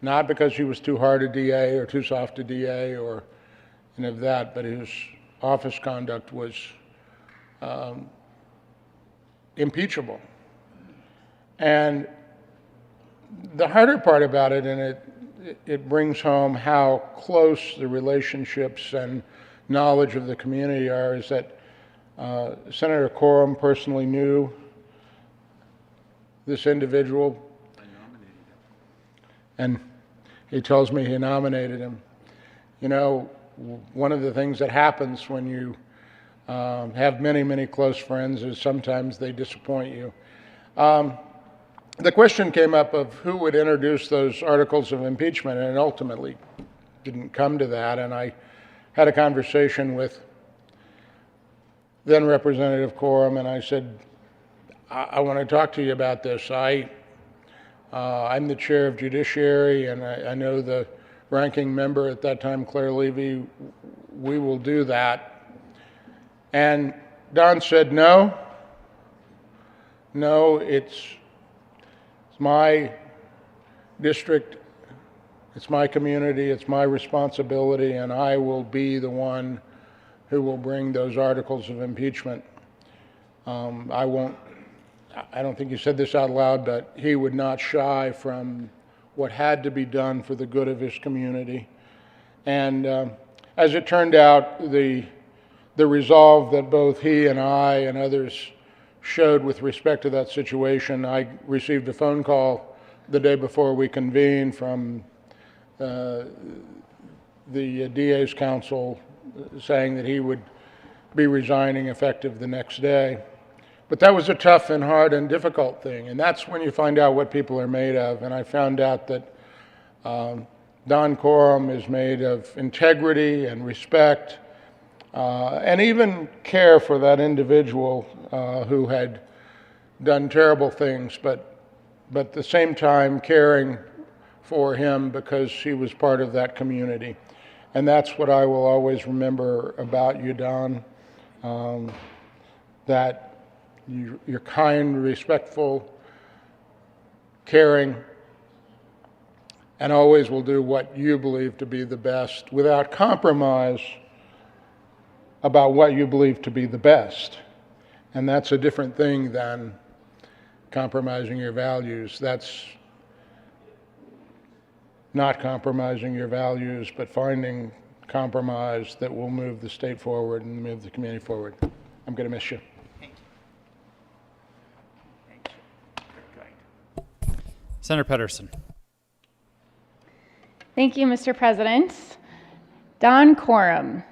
Not because he was too hard a DA or too soft a DA or any of that, but his office conduct was impeachable. And the harder part about it, and it brings home how close the relationships and knowledge of the community are, is that Senator Coram personally knew this individual. I nominated him. And he tells me he nominated him. You know, one of the things that happens when you have many, many close friends is sometimes they disappoint you. The question came up of who would introduce those articles of impeachment, and it ultimately didn't come to that. And I had a conversation with then Representative Coram, and I said, I want to talk to you about this. I'm the chair of Judiciary, and I know the ranking member at that time, Claire Levy. We will do that. And Don said, no, it's my district, it's my community, it's my responsibility, and I will be the one who will bring those articles of impeachment. I don't think he said this out loud, but he would not shy from what had to be done for the good of his community. And as it turned out, the resolve that both he and I and others showed with respect to that situation, I received a phone call the day before we convened from the DA's counsel saying that he would be resigning effective the next day. But that was a tough and hard and difficult thing, and that's when you find out what people are made of. And I found out that Don Coram is made of integrity and respect, and even care for that individual who had done terrible things, but at the same time caring for him because he was part of that community. And that's what I will always remember about you, Don, that you're kind, respectful, caring, and always will do what you believe to be the best without compromise about what you believe to be the best. And that's a different thing than compromising your values. That's not compromising your values, but finding compromise that will move the state forward and move the community forward. I'm going to miss you. Senator Pedersen. Thank you, Mr. President. Don Coram,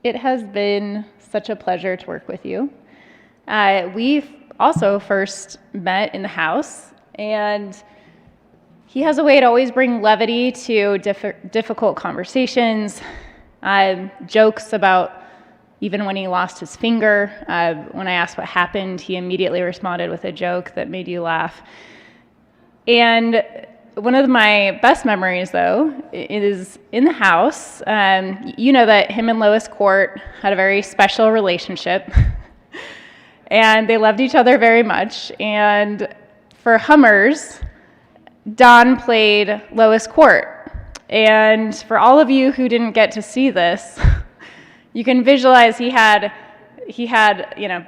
it has been such a pleasure to work with you. We also first met in the House, and he has a way to always bring levity to difficult conversations, jokes about even when he lost his finger. When I asked what happened, he immediately responded with a joke that made you laugh. And one of my best memories, though, is in the House. You know that him and Lois Court had a very special relationship, and they loved each other very much. And for Hummers, Don played Lois Court. And for all of you who didn't get to see this, you can visualize he had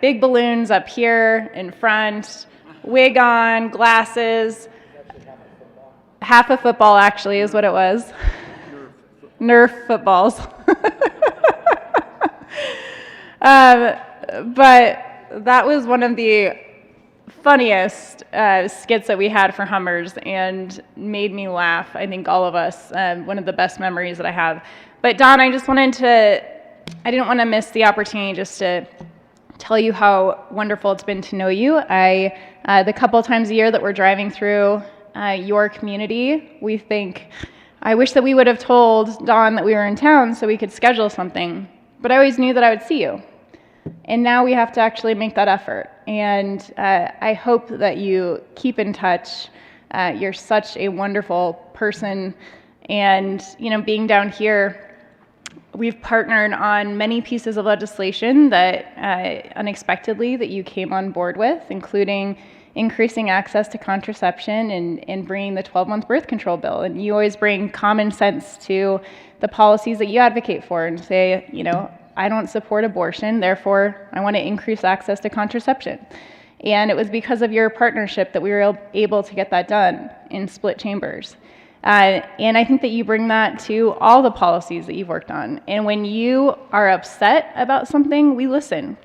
big balloons up here in front, wig on, glasses. Half a football, actually, is what it was. Nerf footballs. But that was one of the funniest skits that we had for Hummers and made me laugh, I think all of us. One of the best memories that I have. But Don, I didn't want to miss the opportunity just to tell you how wonderful it's been to know you. The couple times a year that we're driving through your community, I wish that we would have told Don that we were in town so we could schedule something, but I always knew that I would see you. And now we have to actually make that effort. And I hope that you keep in touch. You're such a wonderful person. And, being down here, we've partnered on many pieces of legislation that unexpectedly that you came on board with, including increasing access to contraception and bringing the 12-month birth control bill. And you always bring common sense to the policies that you advocate for and say, I don't support abortion, therefore I want to increase access to contraception. And it was because of your partnership that we were able to get that done in split chambers. And I think that you bring that to all the policies that you've worked on. And when you are upset about something, we listen.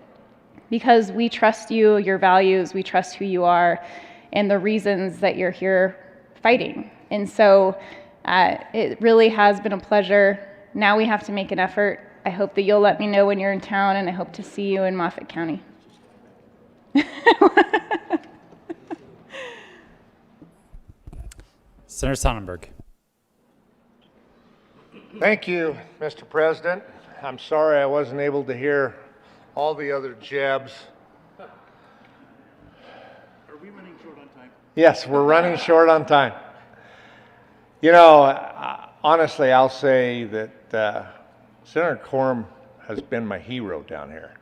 Because we trust you, your values, we trust who you are, and the reasons that you're here fighting. And so it really has been a pleasure. Now we have to make an effort. I hope that you'll let me know when you're in town, and I hope to see you in Moffat County. Senator Sonnenberg. Thank you, Mr. President. I'm sorry I wasn't able to hear all the other jabs. Are we running short on time? Yes, we're running short on time. Honestly, I'll say that Senator Coram has been my hero down here.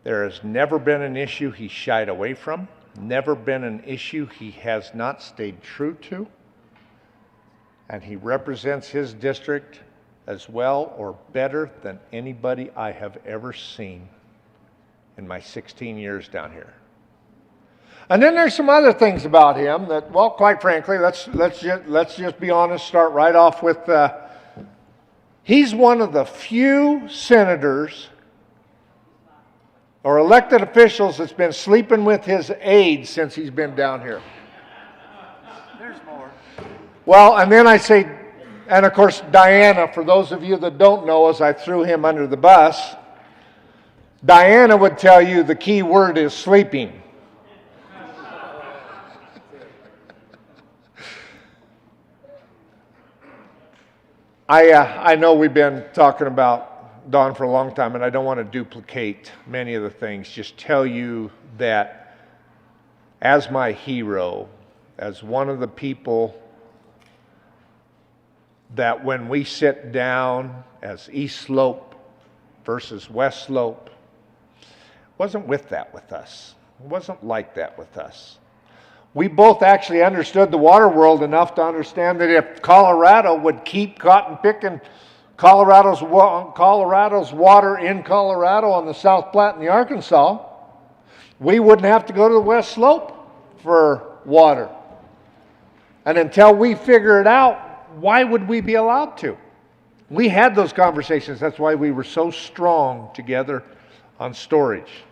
There has never been an issue he shied away from, never been an issue he has not stayed true to, and he represents his district as well or better than anybody I have ever seen in my 16 years down here. And then there's some other things about him that, well, quite frankly, let's just be honest, start right off with, he's one of the few senators or elected officials that's been sleeping with his aides since he's been down here. There's more. Well, and then I say, and of course, Diana, for those of you that don't know, as I threw him under the bus, Diana would tell you the key word is sleeping. I know we've been talking about Don for a long time, and I don't want to duplicate many of the things. Just tell you that as my hero, as one of the people that when we sit down as East Slope versus West Slope, wasn't with us. It wasn't like that with us. We both actually understood the water world enough to understand that if Colorado would keep cotton picking Colorado's water in Colorado on the South Platte and the Arkansas, we wouldn't have to go to the West Slope for water. And until we figure it out, why would we be allowed to? We had those conversations. That's why we were so strong together on storage.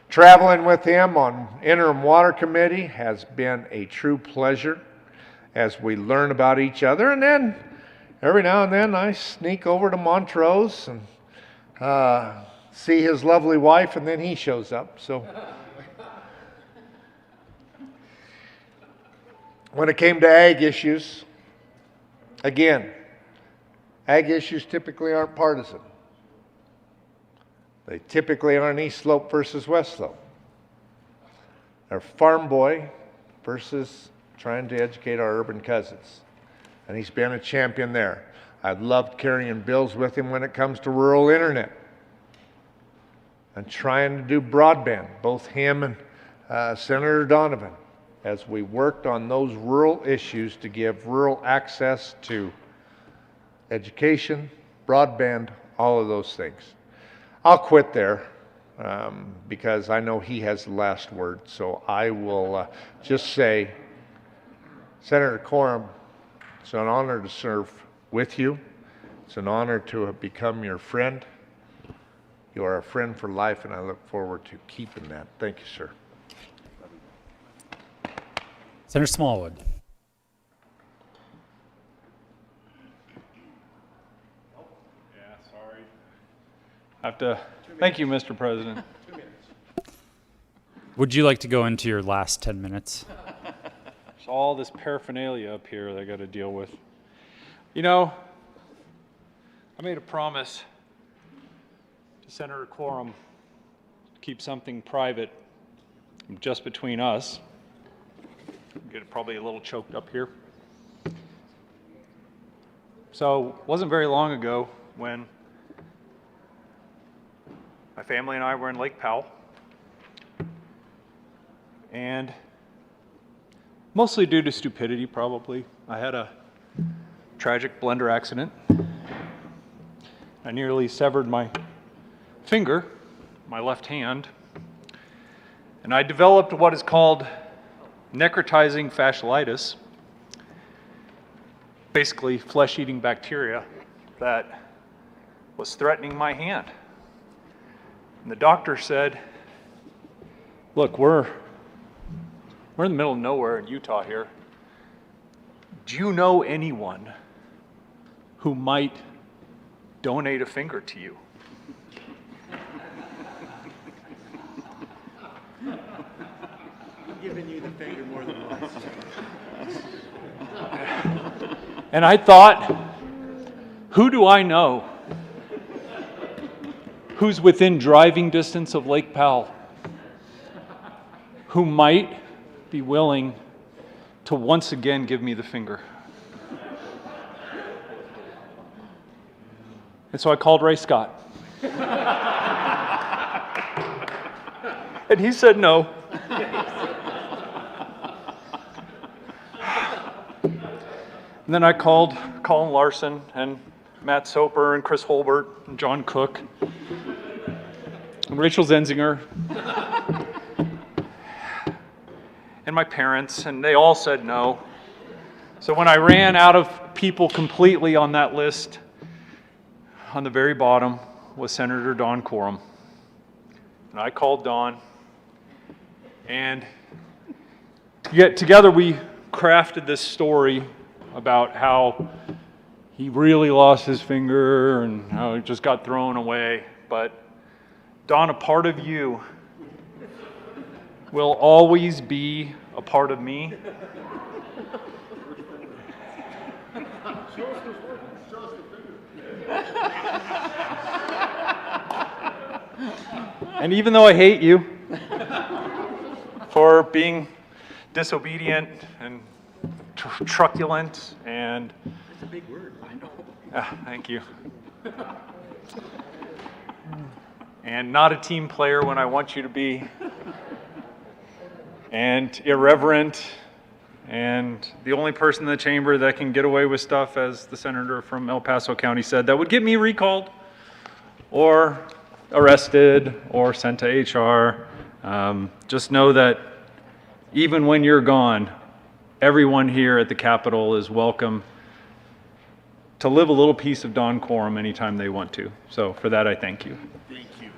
Traveling with him on Interim Water Committee has been a true pleasure as we learn about each other. And then every now and then I sneak over to Montrose and see his lovely wife, and then he shows up. So when it came to ag issues, again, ag issues typically aren't partisan. They typically aren't East Slope versus West Slope. They're farm boy versus trying to educate our urban cousins. And he's been a champion there. I've loved carrying bills with him when it comes to rural internet and trying to do broadband, both him and Senator Donovan, as we worked on those rural issues to give rural access to education, broadband, all of those things. I'll quit there because I know he has the last word. So I will just say, Senator Coram, it's an honor to serve with you. It's an honor to have become your friend. You are a friend for life, and I look forward to keeping that. Thank you, sir. Senator Smallwood. Thank you, Mr. President. Would you like to go into your last 10 minutes? There's all this paraphernalia up here that I got to deal with. You know, I made a promise to Senator Coram to keep something private just between us. Get probably a little choked up here. So it wasn't very long ago when my family and I were in Lake Powell, and mostly due to stupidity probably, I had a tragic blender accident. I nearly severed my finger, my left hand, and I developed what is called necrotizing fasciitis, basically flesh-eating bacteria that was threatening my hand. And the doctor said, look, we're in the middle of nowhere in Utah here. Do you know anyone who might donate a finger to you? I'm giving you the finger more than once. And I thought, who do I know who's within driving distance of Lake Powell who might be willing to once again give me the finger? And so I called Ray Scott. And he said no. And then I called Colin Larson and Matt Soper and Chris Holbert and John Cook and Rachel Zenzinger and my parents, and they all said no. So when I ran out of people completely on that list, on the very bottom was Senator Don Coram. And I called Don, and together we crafted this story about how he really lost his finger and how it just got thrown away. But Don, a part of you will always be a part of me. And even though I hate you for being disobedient and truculent and... It's a big word, I know. Thank you. And not a team player when I want you to be. And irreverent. And the only person in the chamber that can get away with stuff, as the senator from El Paso County said, that would get me recalled or arrested or sent to HR. Just know that even when you're gone, everyone here at the Capitol is welcome to live a little piece of Don Coram anytime they want to. So for that, I thank you. Thank you.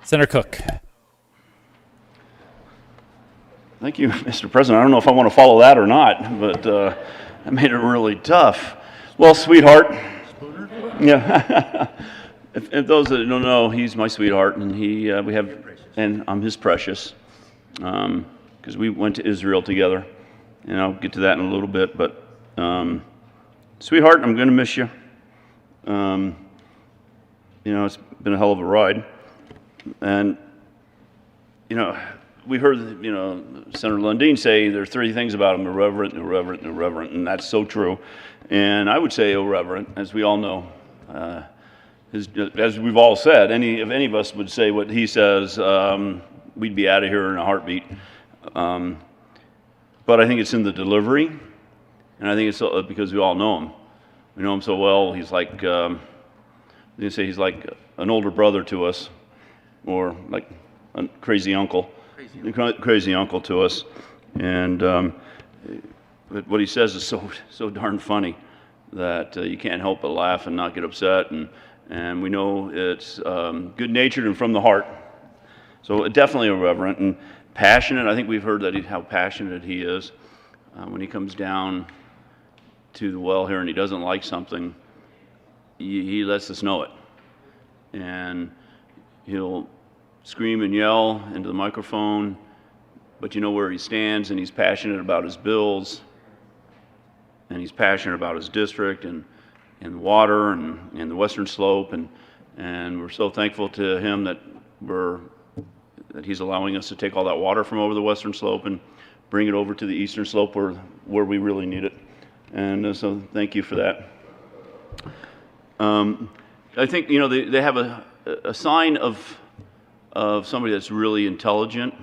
Senator Cook. Thank you, Mr. President. I don't know if I want to follow that or not, but that made it really tough. Well, sweetheart. Yeah. if those that don't know, he's my sweetheart, and and I'm his precious, because we went to Israel together, and I'll get to that in a little bit. But sweetheart, I'm going to miss you. It's been a hell of a ride, and we heard, Senator Lundin say there are 3 things about him: irreverent, irreverent, irreverent, and that's so true. And I would say irreverent, as we all know. As we've all said, if any of us would say what he says, we'd be out of here in a heartbeat. But I think it's in the delivery, and I think it's because we all know him. We know him so well. He's like, they say he's like an older brother to us, or like a crazy uncle. Crazy uncle to us, and but what he says is so darn funny that you can't help but laugh and not get upset, and we know it's good-natured and from the heart. So definitely irreverent and passionate. I think we've heard that how passionate he is when he comes down to the well here and he doesn't like something. He lets us know it, and he'll scream and yell into the microphone, but you know where he stands, and he's passionate about his bills, and he's passionate about his district and water and the Western Slope, and we're so thankful to him that he's allowing us to take all that water from over the Western Slope and bring it over to the Eastern Slope where we really need it, and so thank you for that. I think they have a sign of somebody that's really intelligent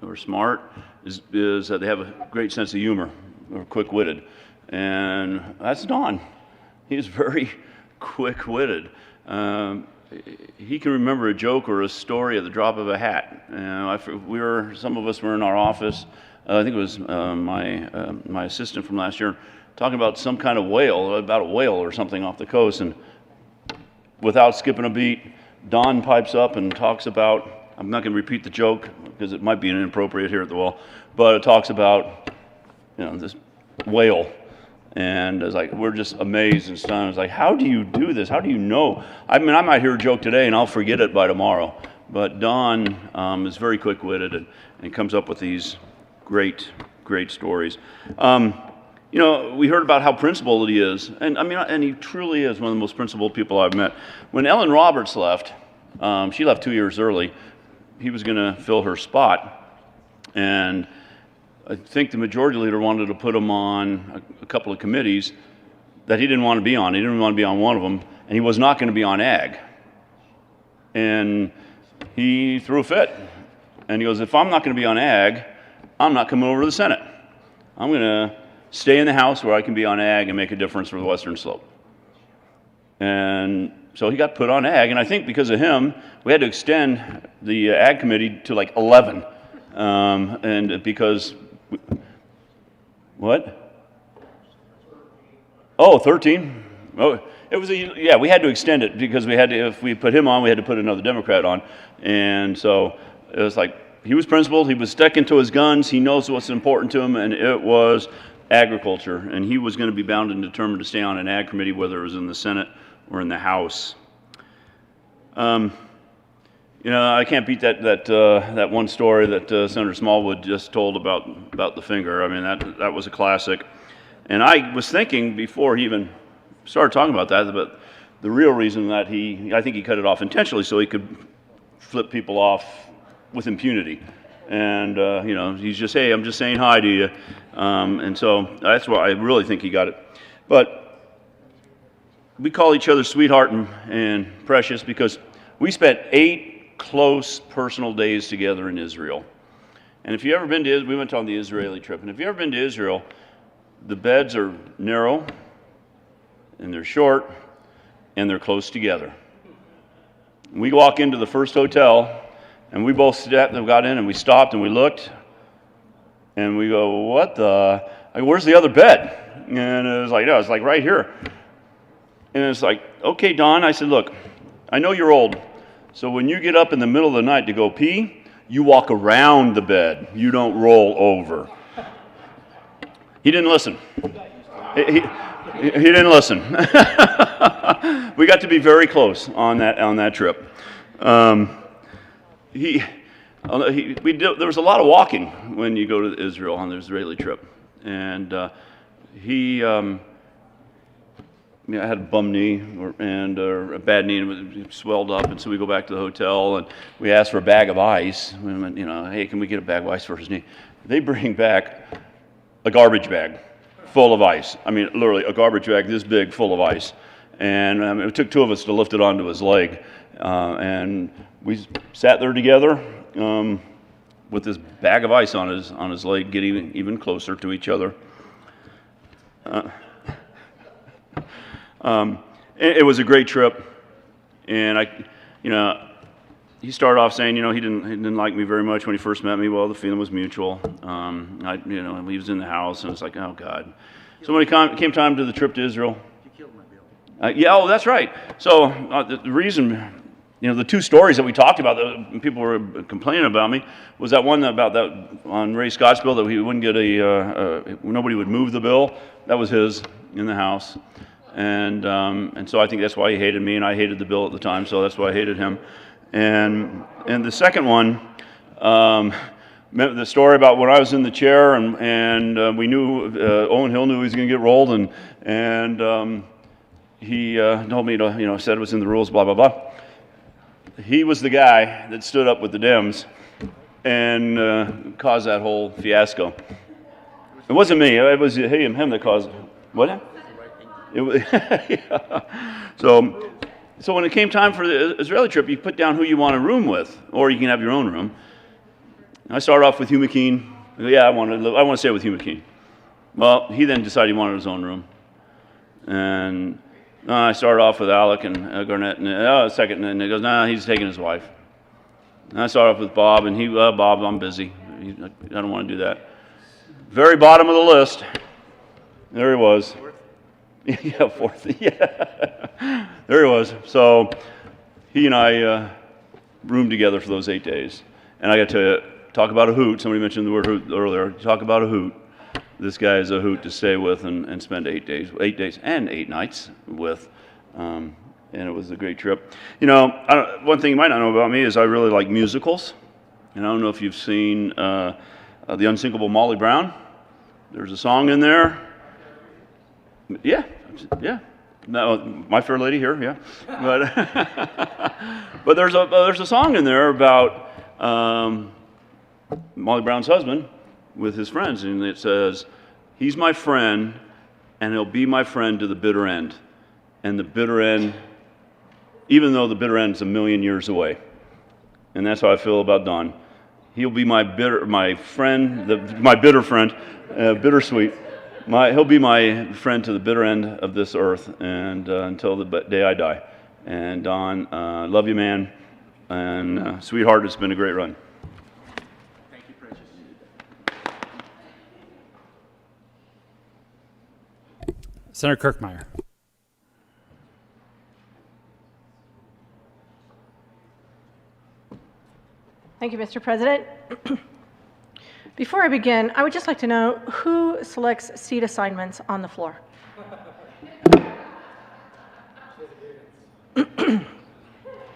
or smart is that they have a great sense of humor or quick-witted, and that's Don. He's very quick-witted. He can remember a joke or a story at the drop of a hat. Some of us were in our office. I think it was my assistant from last year talking about some kind of whale, about a whale or something off the coast, and without skipping a beat, Don pipes up and talks about, I'm not going to repeat the joke because it might be inappropriate here at the well, but it talks about, this whale. And it's like, we're just amazed and stunned. It's like, how do you do this? How do you know? I mean, I might hear a joke today and I'll forget it by tomorrow. But Don is very quick-witted and comes up with these great stories. We heard about how principled he is, and he truly is one of the most principled people I've met. When Ellen Roberts left, she left 2 years early. He was going to fill her spot, and I think the majority leader wanted to put him on a couple of committees that he didn't want to be on. He didn't want to be on one of them, and he was not going to be on ag. And he threw a fit, and he goes, if I'm not going to be on ag, I'm not coming over to the Senate. I'm going to stay in the House where I can be on ag and make a difference for the Western Slope. And so he got put on ag, and I think because of him, we had to extend the ag committee to like 11. And because, what? Oh, 13. Oh, it was we had to extend it because if we put him on, we had to put another Democrat on. And so it was like, he was principled, he was sticking to his guns, he knows what's important to him, and it was agriculture. And he was going to be bound and determined to stay on an ag committee, whether it was in the Senate or in the House. I can't beat that one story that Senator Smallwood just told about the finger. I mean, that was a classic. And I was thinking before he even started talking about that, but the real reason that I think he cut it off intentionally so he could flip people off with impunity. And, you know, he's just, hey, I'm just saying hi to you. And so that's why I really think he got it. But we call each other sweetheart and precious because we spent 8 close personal days together in Israel. And if you've ever been to Israel, we went on the Israeli trip, and if you've ever been to Israel, the beds are narrow, and they're short, and they're close together. We walk into the first hotel, and we both got in, and we stopped, and we looked, and we go, what the, where's the other bed? And it was like, no, it's like right here. And it's like, okay, Don, I said, look, I know you're old, so when you get up in the middle of the night to go pee, you walk around the bed. You don't roll over. He didn't listen. He didn't listen. We got to be very close on that trip. There was a lot of walking when you go to Israel on the Israeli trip, and I had a bum knee or a bad knee, and it swelled up, and so we go back to the hotel, and we asked for a bag of ice. We went, you know, hey, can we get a bag of ice for his knee? They bring back a garbage bag full of ice. I mean, literally a garbage bag this big full of ice. And it took 2 of us to lift it onto his leg. And we sat there together with this bag of ice on his leg, getting even closer to each other. It was a great trip, and he started off saying, he didn't like me very much when he first met me. Well, the feeling was mutual. He was in the house, and it's like, oh God. So when it came time to the trip to Israel, you killed my bill. That's right. So the reason, the 2 stories that we talked about that people were complaining about me was that one about that on Ray Scott's bill that we wouldn't get nobody would move the bill. That was his in the house. And so I think that's why he hated me, and I hated the bill at the time, so that's why I hated him. And the second one, the story about when I was in the chair, and we knew Owen Hill knew he was going to get rolled, and he told me to, said it was in the rules, blah blah blah. He was the guy that stood up with the Dems and caused that whole fiasco. It wasn't me. It was him that caused it. What? It was, yeah. So when it came time for the Israeli trip, you put down who you want a room with, or you can have your own room. I started off with Hugh McKean. I want to stay with Hugh McKean. Well, he then decided he wanted his own room, and I started off with Alec and Garnett, and second, and he goes, nah, he's taking his wife. And I started off with Bob, and Bob, I'm busy. I don't want to do that. Very bottom of the list, there he was. Yeah, 4th. Yeah, there he was. So he and I roomed together for those 8 days, and I got to talk about a hoot. Somebody mentioned the word hoot earlier. Talk about a hoot. This guy is a hoot to stay with and spend 8 days and 8 nights with, and it was a great trip. One thing you might not know about me is I really like musicals, and I don't know if you've seen The Unsinkable Molly Brown. There's a song in there. Yeah. No, My Fair Lady here, yeah. But there's a song in there about Molly Brown's husband with his friends, and it says, "He's my friend, and he'll be my friend to the bitter end." And the bitter end, even though the bitter end is a million years away, and that's how I feel about Don. He'll be my bitter friend, bittersweet. He'll be my friend to the bitter end of this earth, and until the day I die. And Don, love you, man, and sweetheart, it's been a great run. Thank you, Precious. Senator Kirkmeyer. Thank you, Mr. President. Before I begin, I would just like to know who selects seat assignments on the floor.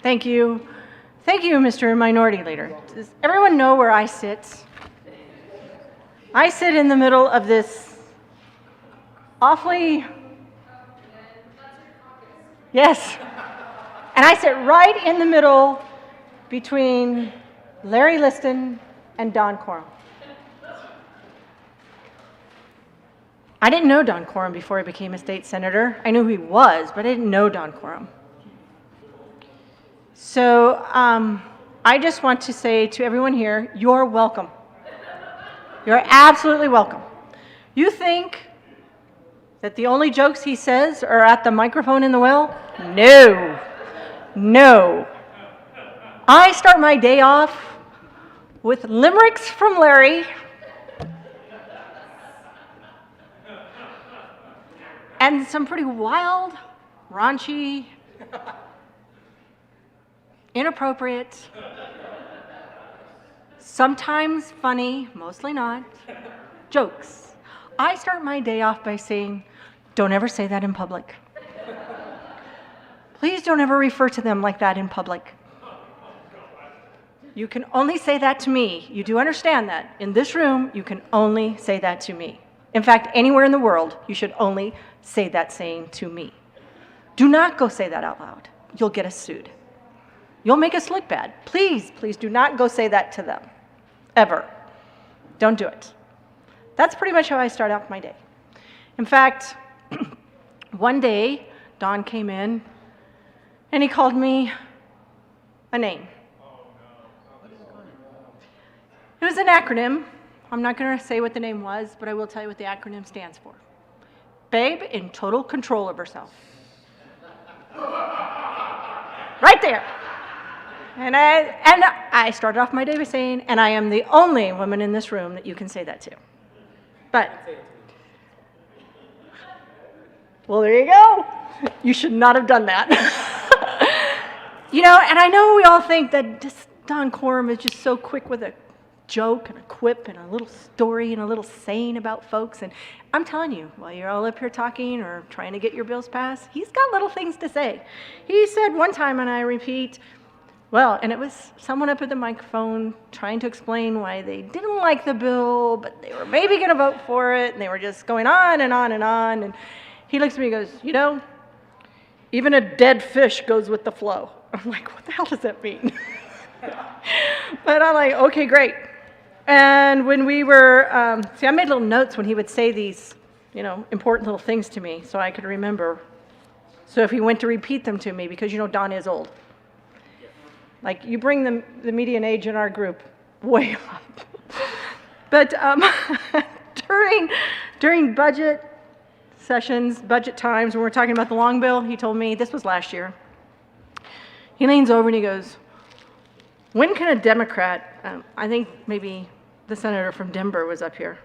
Thank you. Thank you, Mr. Minority Leader. Does everyone know where I sit? I sit in the middle of this awfully... Yes. And I sit right in the middle between Larry Liston and Don Coram. I didn't know Don Coram before he became a state senator. I knew who he was, but I didn't know Don Coram. So I just want to say to everyone here, you're welcome. You're absolutely welcome. You think that the only jokes he says are at the microphone in the well? No. No. I start my day off with limericks from Larry and some pretty wild, raunchy, inappropriate, sometimes funny, mostly not, jokes. I start my day off by saying, don't ever say that in public. Please don't ever refer to them like that in public. You can only say that to me. You do understand that. In this room, you can only say that to me. In fact, anywhere in the world, you should only say that saying to me. Do not go say that out loud. You'll get us sued. You'll make us look bad. Please, please do not go say that to them. Ever. Don't do it. That's pretty much how I start off my day. In fact, one day, Don came in and he called me a name. It was an acronym. I'm not going to say what the name was, but I will tell you what the acronym stands for. Babe in total control of herself. Right there. And I started off my day by saying, and I am the only woman in this room that you can say that to. But, well, there you go. You should not have done that. You know, and I know we all think that Don Coram is just so quick with a joke and a quip and a little story and a little saying about folks. And I'm telling you, while you're all up here talking or trying to get your bills passed, he's got little things to say. He said one time, and I repeat, well, and it was someone up at the microphone trying to explain why they didn't like the bill, but they were maybe going to vote for it, and they were just going on and on and on. And he looks at me and goes, you know, even a dead fish goes with the flow. I'm like, what the hell does that mean? But I'm like, okay, great. And when we were, see, I made little notes when he would say these, you know, important little things to me so I could remember. So if he went to repeat them to me, because, you know, Don is old. Like, you bring the median age in our group way up. But during budget sessions, budget times, when we're talking about the long bill, he told me, this was last year, he leans over and he goes, when can a Democrat, I think maybe the senator from Denver was up here,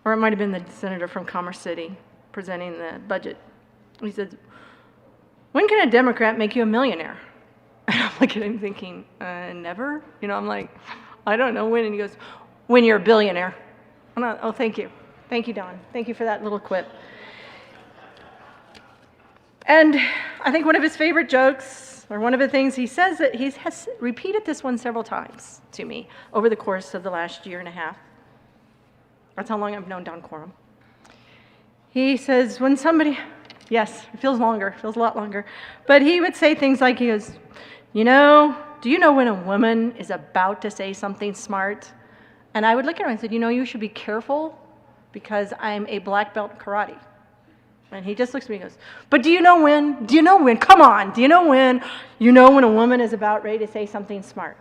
or it might have been the senator from Commerce City presenting the budget. He said, when can a Democrat make you a millionaire? And I'm looking at him thinking, never? You know, I'm like, I don't know when. And he goes, when you're a billionaire. I'm not, oh, thank you. Thank you, Don. Thank you for that little quip. And I think one of his favorite jokes, or one of the things he says, that he has repeated this one several times to me over the course of the last year and a half. That's how long I've known Don Coram. He says, when somebody, yes, it feels longer, it feels a lot longer, but he would say things like, he goes, you know, do you know when a woman is about to say something smart? And I would look at him and said, you know, you should be careful because I'm a black belt in karate. And he just looks at me and goes, but do you know when? Do you know when? Come on. Do you know when? You know when a woman is about ready to say something smart.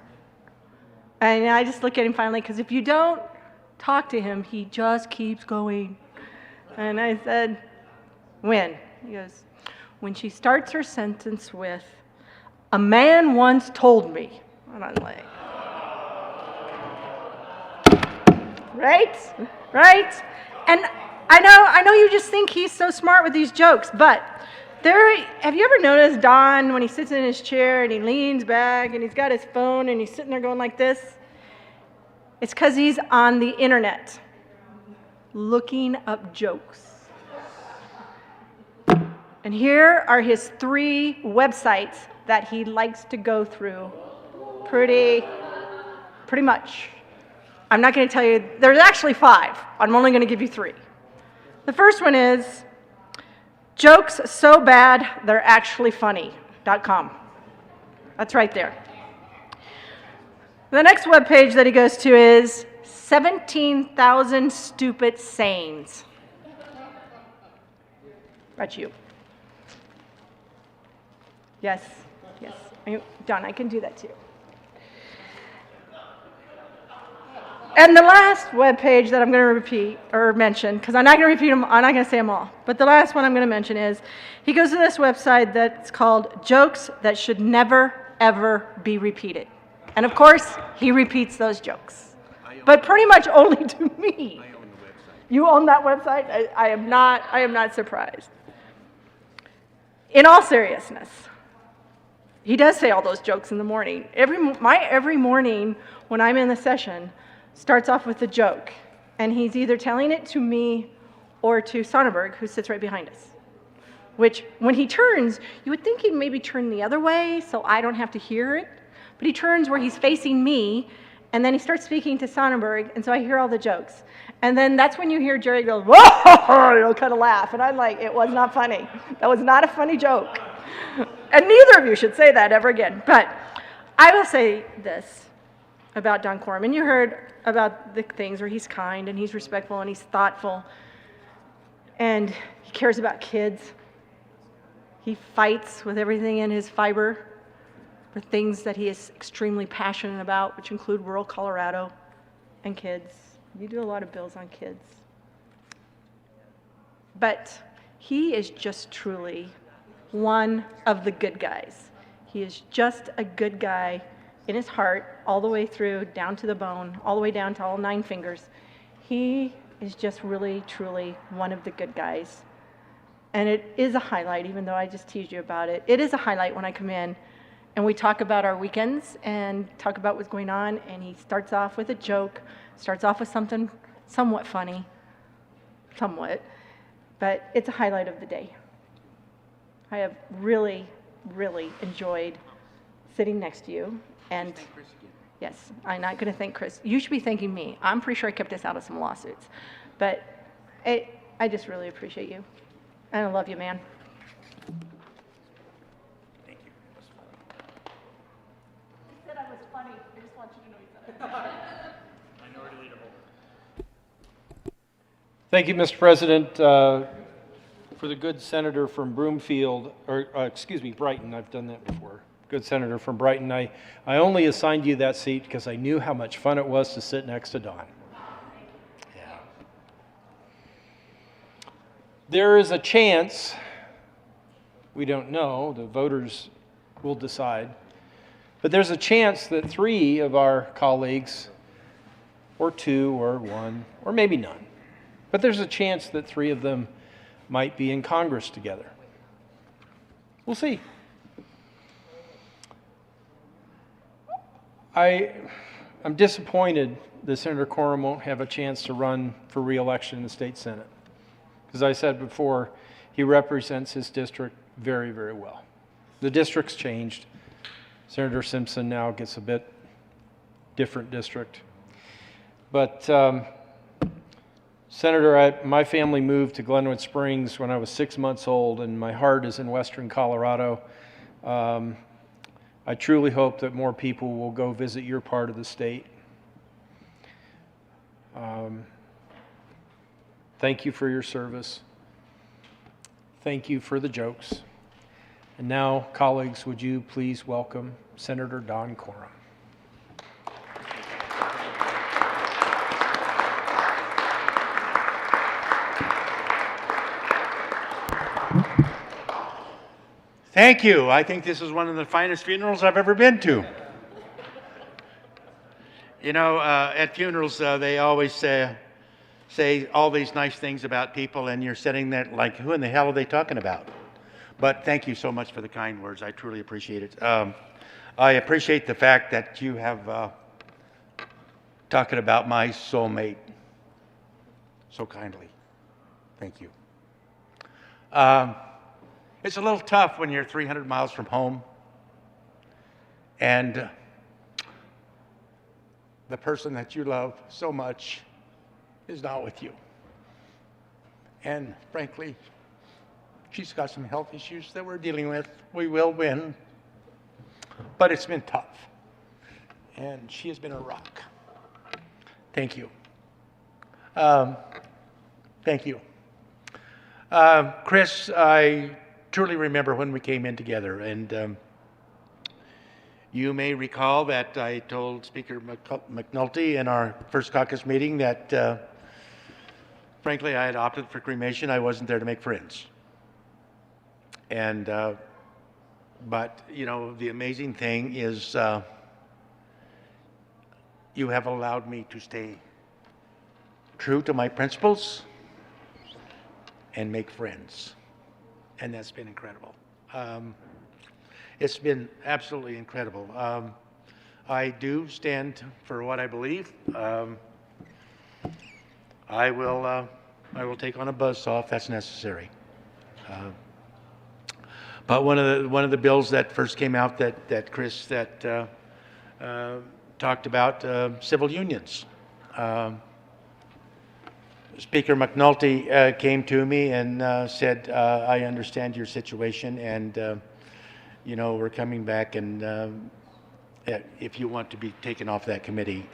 And I just look at him finally, because if you don't talk to him, he just keeps going. And I said, when? He goes, when she starts her sentence with, a man once told me. And I'm like, right? Right? And I know you just think he's so smart with these jokes, but have you ever noticed Don when he sits in his chair and he leans back and he's got his phone and he's sitting there going like this? It's because he's on the internet looking up jokes. And here are his 3 websites that he likes to go through pretty much. I'm not going to tell you, there's actually 5. I'm only going to give you 3. The first one is Jokes so bad, they're actually funny.com. That's right there. The next webpage that he goes to is 17,000 Stupid Sayings. That's you. Yes, yes. Don, I can do that too. And the last webpage that I'm going to repeat or mention, because I'm not going to repeat them, I'm not going to say them all, but the last one I'm going to mention is he goes to this website that's called Jokes That Should Never, Ever Be Repeated. And of course, he repeats those jokes, but pretty much only to me. I own the website. You own that website? I am not surprised. In all seriousness, he does say all those jokes in the morning. Every morning when I'm in the session starts off with a joke, and he's either telling it to me or to Sonnenberg, who sits right behind us. Which, when he turns, you would think he'd maybe turn the other way so I don't have to hear it, but he turns where he's facing me, and then he starts speaking to Sonnenberg, and so I hear all the jokes. And then that's when you hear Jerry go, whoa, kind of laugh, and I'm like, it was not funny. That was not a funny joke. And neither of you should say that ever again. But I will say this about Don Coram, and you heard about the things where he's kind and he's respectful and he's thoughtful and he cares about kids. He fights with everything in his fiber for things that he is extremely passionate about, which include rural Colorado and kids. You do a lot of bills on kids. But he is just truly one of the good guys. He is just a good guy in his heart, all the way through, down to the bone, all the way down to all 9 fingers. He is just really, truly one of the good guys. And it is a highlight, even though I just teased you about it. It is a highlight when I come in and we talk about our weekends and talk about what's going on, and he starts off with a joke, starts off with something somewhat funny, but it's a highlight of the day. I have really, really enjoyed sitting next to you. And yes, I'm not going to thank Chris. You should be thanking me. I'm pretty sure I kept us out of some lawsuits. But I just really appreciate you. And I love you, man. Thank you. I said I was funny. I just want you to know you said Minority Leader. Thank you, Mr. President. For the good senator from Broomfield, or Brighton, I've done that before. Good senator from Brighton. I only assigned you that seat because I knew how much fun it was to sit next to Don. Yeah. There is a chance, we don't know, the voters will decide, but there's a chance that 3 of our colleagues, or 2, or 1, or maybe none, but there's a chance that 3 of them might be in Congress together. We'll see. I'm disappointed that Senator Coram won't have a chance to run for re-election in the state Senate. As I said before, he represents his district very, very well. The district's changed. Senator Simpson now gets a bit different district. But Senator, my family moved to Glenwood Springs when I was 6 months old, and my heart is in western Colorado. I truly hope that more people will go visit your part of the state. Thank you for your service. Thank you for the jokes. And now, colleagues, would you please welcome Senator Don Coram. Thank you. I think this is one of the finest funerals I've ever been to. You know, at funerals, they always say all these nice things about people, and you're sitting there like, who in the hell are they talking about? But thank you so much for the kind words. I truly appreciate it. I appreciate the fact that you have talking about my soulmate so kindly. Thank you. It's a little tough when you're 300 miles from home and the person that you love so much is not with you. And frankly, She's got some health issues that we're dealing with. We will win, but it's been tough. And she has been a rock. Thank you. Thank you. Chris, I truly remember when we came in together, and you may recall that I told Speaker McNulty in our first caucus meeting that, frankly, I had opted for cremation. I wasn't there to make friends. And, but, you know, the amazing thing is you have allowed me to stay true to my principles and make friends. And that's been incredible. It's been absolutely incredible. I do stand for what I believe. I will take on a buzzsaw if that's necessary. But one of the bills that first came out that Chris talked about civil unions. Speaker McNulty came to me and said, I understand your situation, and you know, we're coming back, and if you want to be taken off that committee,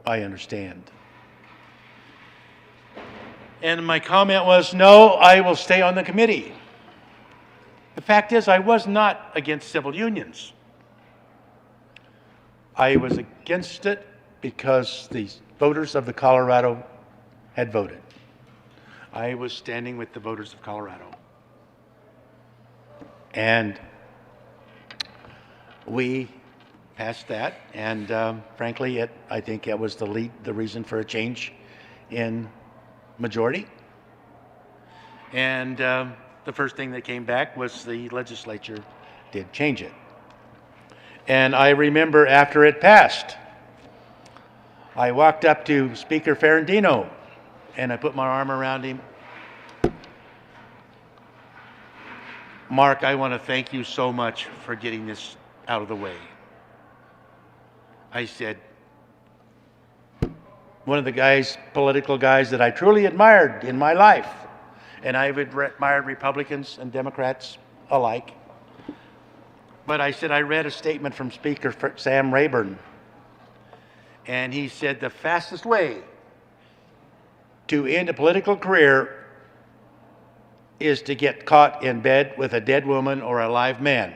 I understand. And my comment was, no, I will stay on the committee. The fact is, I was not against civil unions. I was against it because the voters of the Colorado had voted. I was standing with the voters of Colorado. And we passed that, and frankly, I think it was the reason for a change in majority. And the first thing that came back was the legislature did change it. And I remember after it passed, I walked up to Speaker Ferrandino and I put my arm around him. Mark, I want to thank you so much for getting this out of the way. I said, one of the guys, political guys that I truly admired in my life, and I've admired Republicans and Democrats alike. But I said, I read a statement from Speaker Sam Rayburn, and he said the fastest way to end a political career is to get caught in bed with a dead woman or a live man.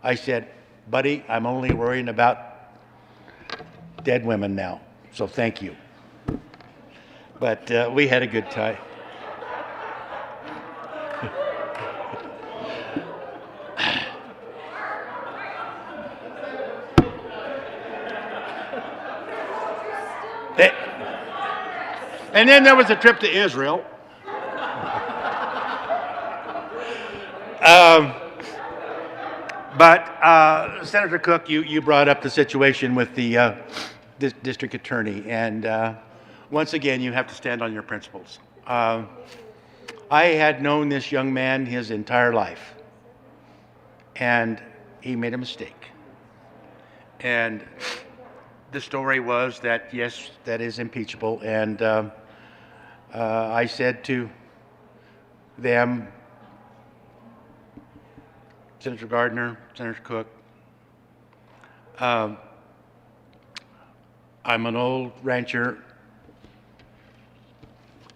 I said, buddy, I'm only worrying about dead women now, so thank you. But we had a good time. And then there was a trip to Israel. But Senator Cook, you brought up the situation with the district attorney, and once again, you have to stand on your principles. I had known this young man his entire life, and he made a mistake. And the story was that, yes, that is impeachable, and I said to them, Senator Gardner, Senator Cook, I'm an old rancher.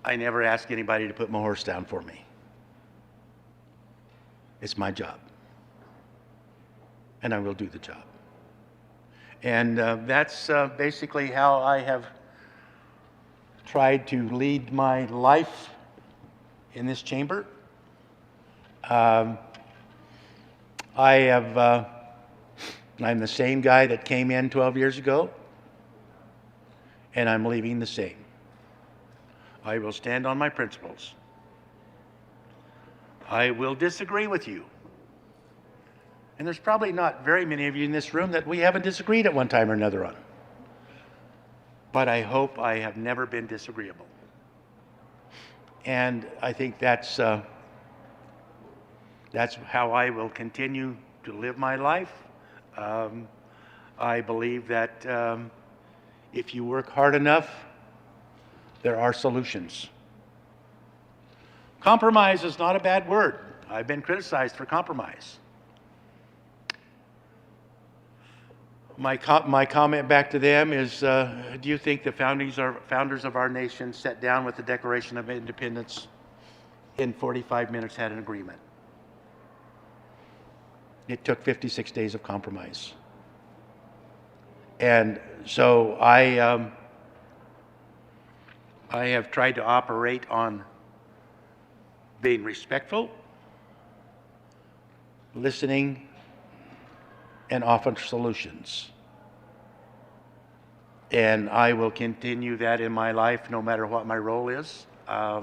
I never ask anybody to put my horse down for me. It's my job, and I will do the job. And that's basically how I have tried to lead my life in this chamber. I'm the same guy that came in 12 years ago, and I'm leaving the same. I will stand on my principles. I will disagree with you. And there's probably not very many of you in this room that we haven't disagreed at one time or another on. But I hope I have never been disagreeable. And I think that's how I will continue to live my life. I believe that if you work hard enough, there are solutions. Compromise is not a bad word. I've been criticized for compromise. My comment back to them is, do you think the founders of our nation sat down with the Declaration of Independence in 45 minutes, had an agreement? It took 56 days of compromise. And so I have tried to operate on being respectful, listening, and offer solutions. And I will continue that in my life no matter what my role is. I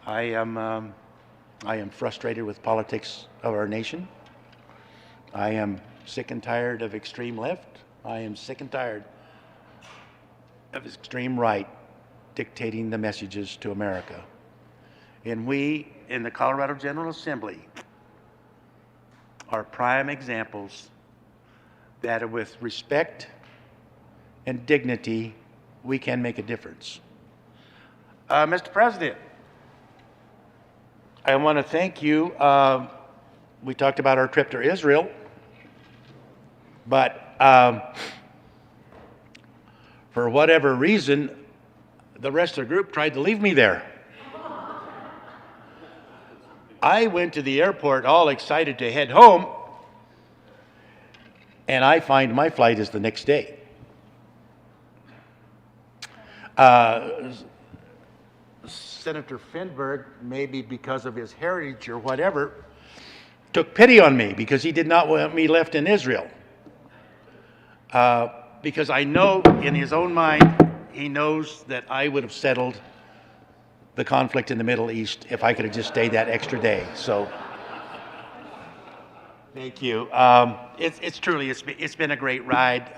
am frustrated with politics of our nation. I am sick and tired of extreme left. I am sick and tired of extreme right dictating the messages to America. And we in the Colorado General Assembly are prime examples that with respect and dignity, we can make a difference. Mr. President, I want to thank you. We talked about our trip to Israel, but for whatever reason, the rest of the group tried to leave me there. I went to the airport all excited to head home, and I find my flight is the next day. Senator Finberg, maybe because of his heritage or whatever, took pity on me because he did not want me left in Israel. Because I know in his own mind, he knows that I would have settled the conflict in the Middle East if I could have just stayed that extra day. So, thank you. It's truly, it's been a great ride.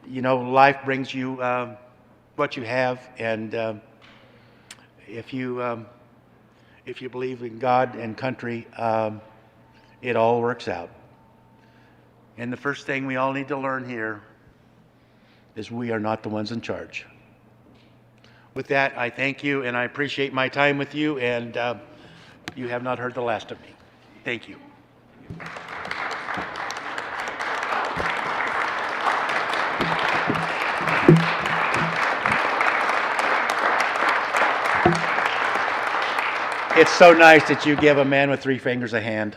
You know, life brings you what you have, and if you believe in God and country, it all works out. And the first thing we all need to learn here is we are not the ones in charge. With that, I thank you, and I appreciate my time with you, and you have not heard the last of me. Thank you. It's so nice that you give a man with 3 fingers a hand.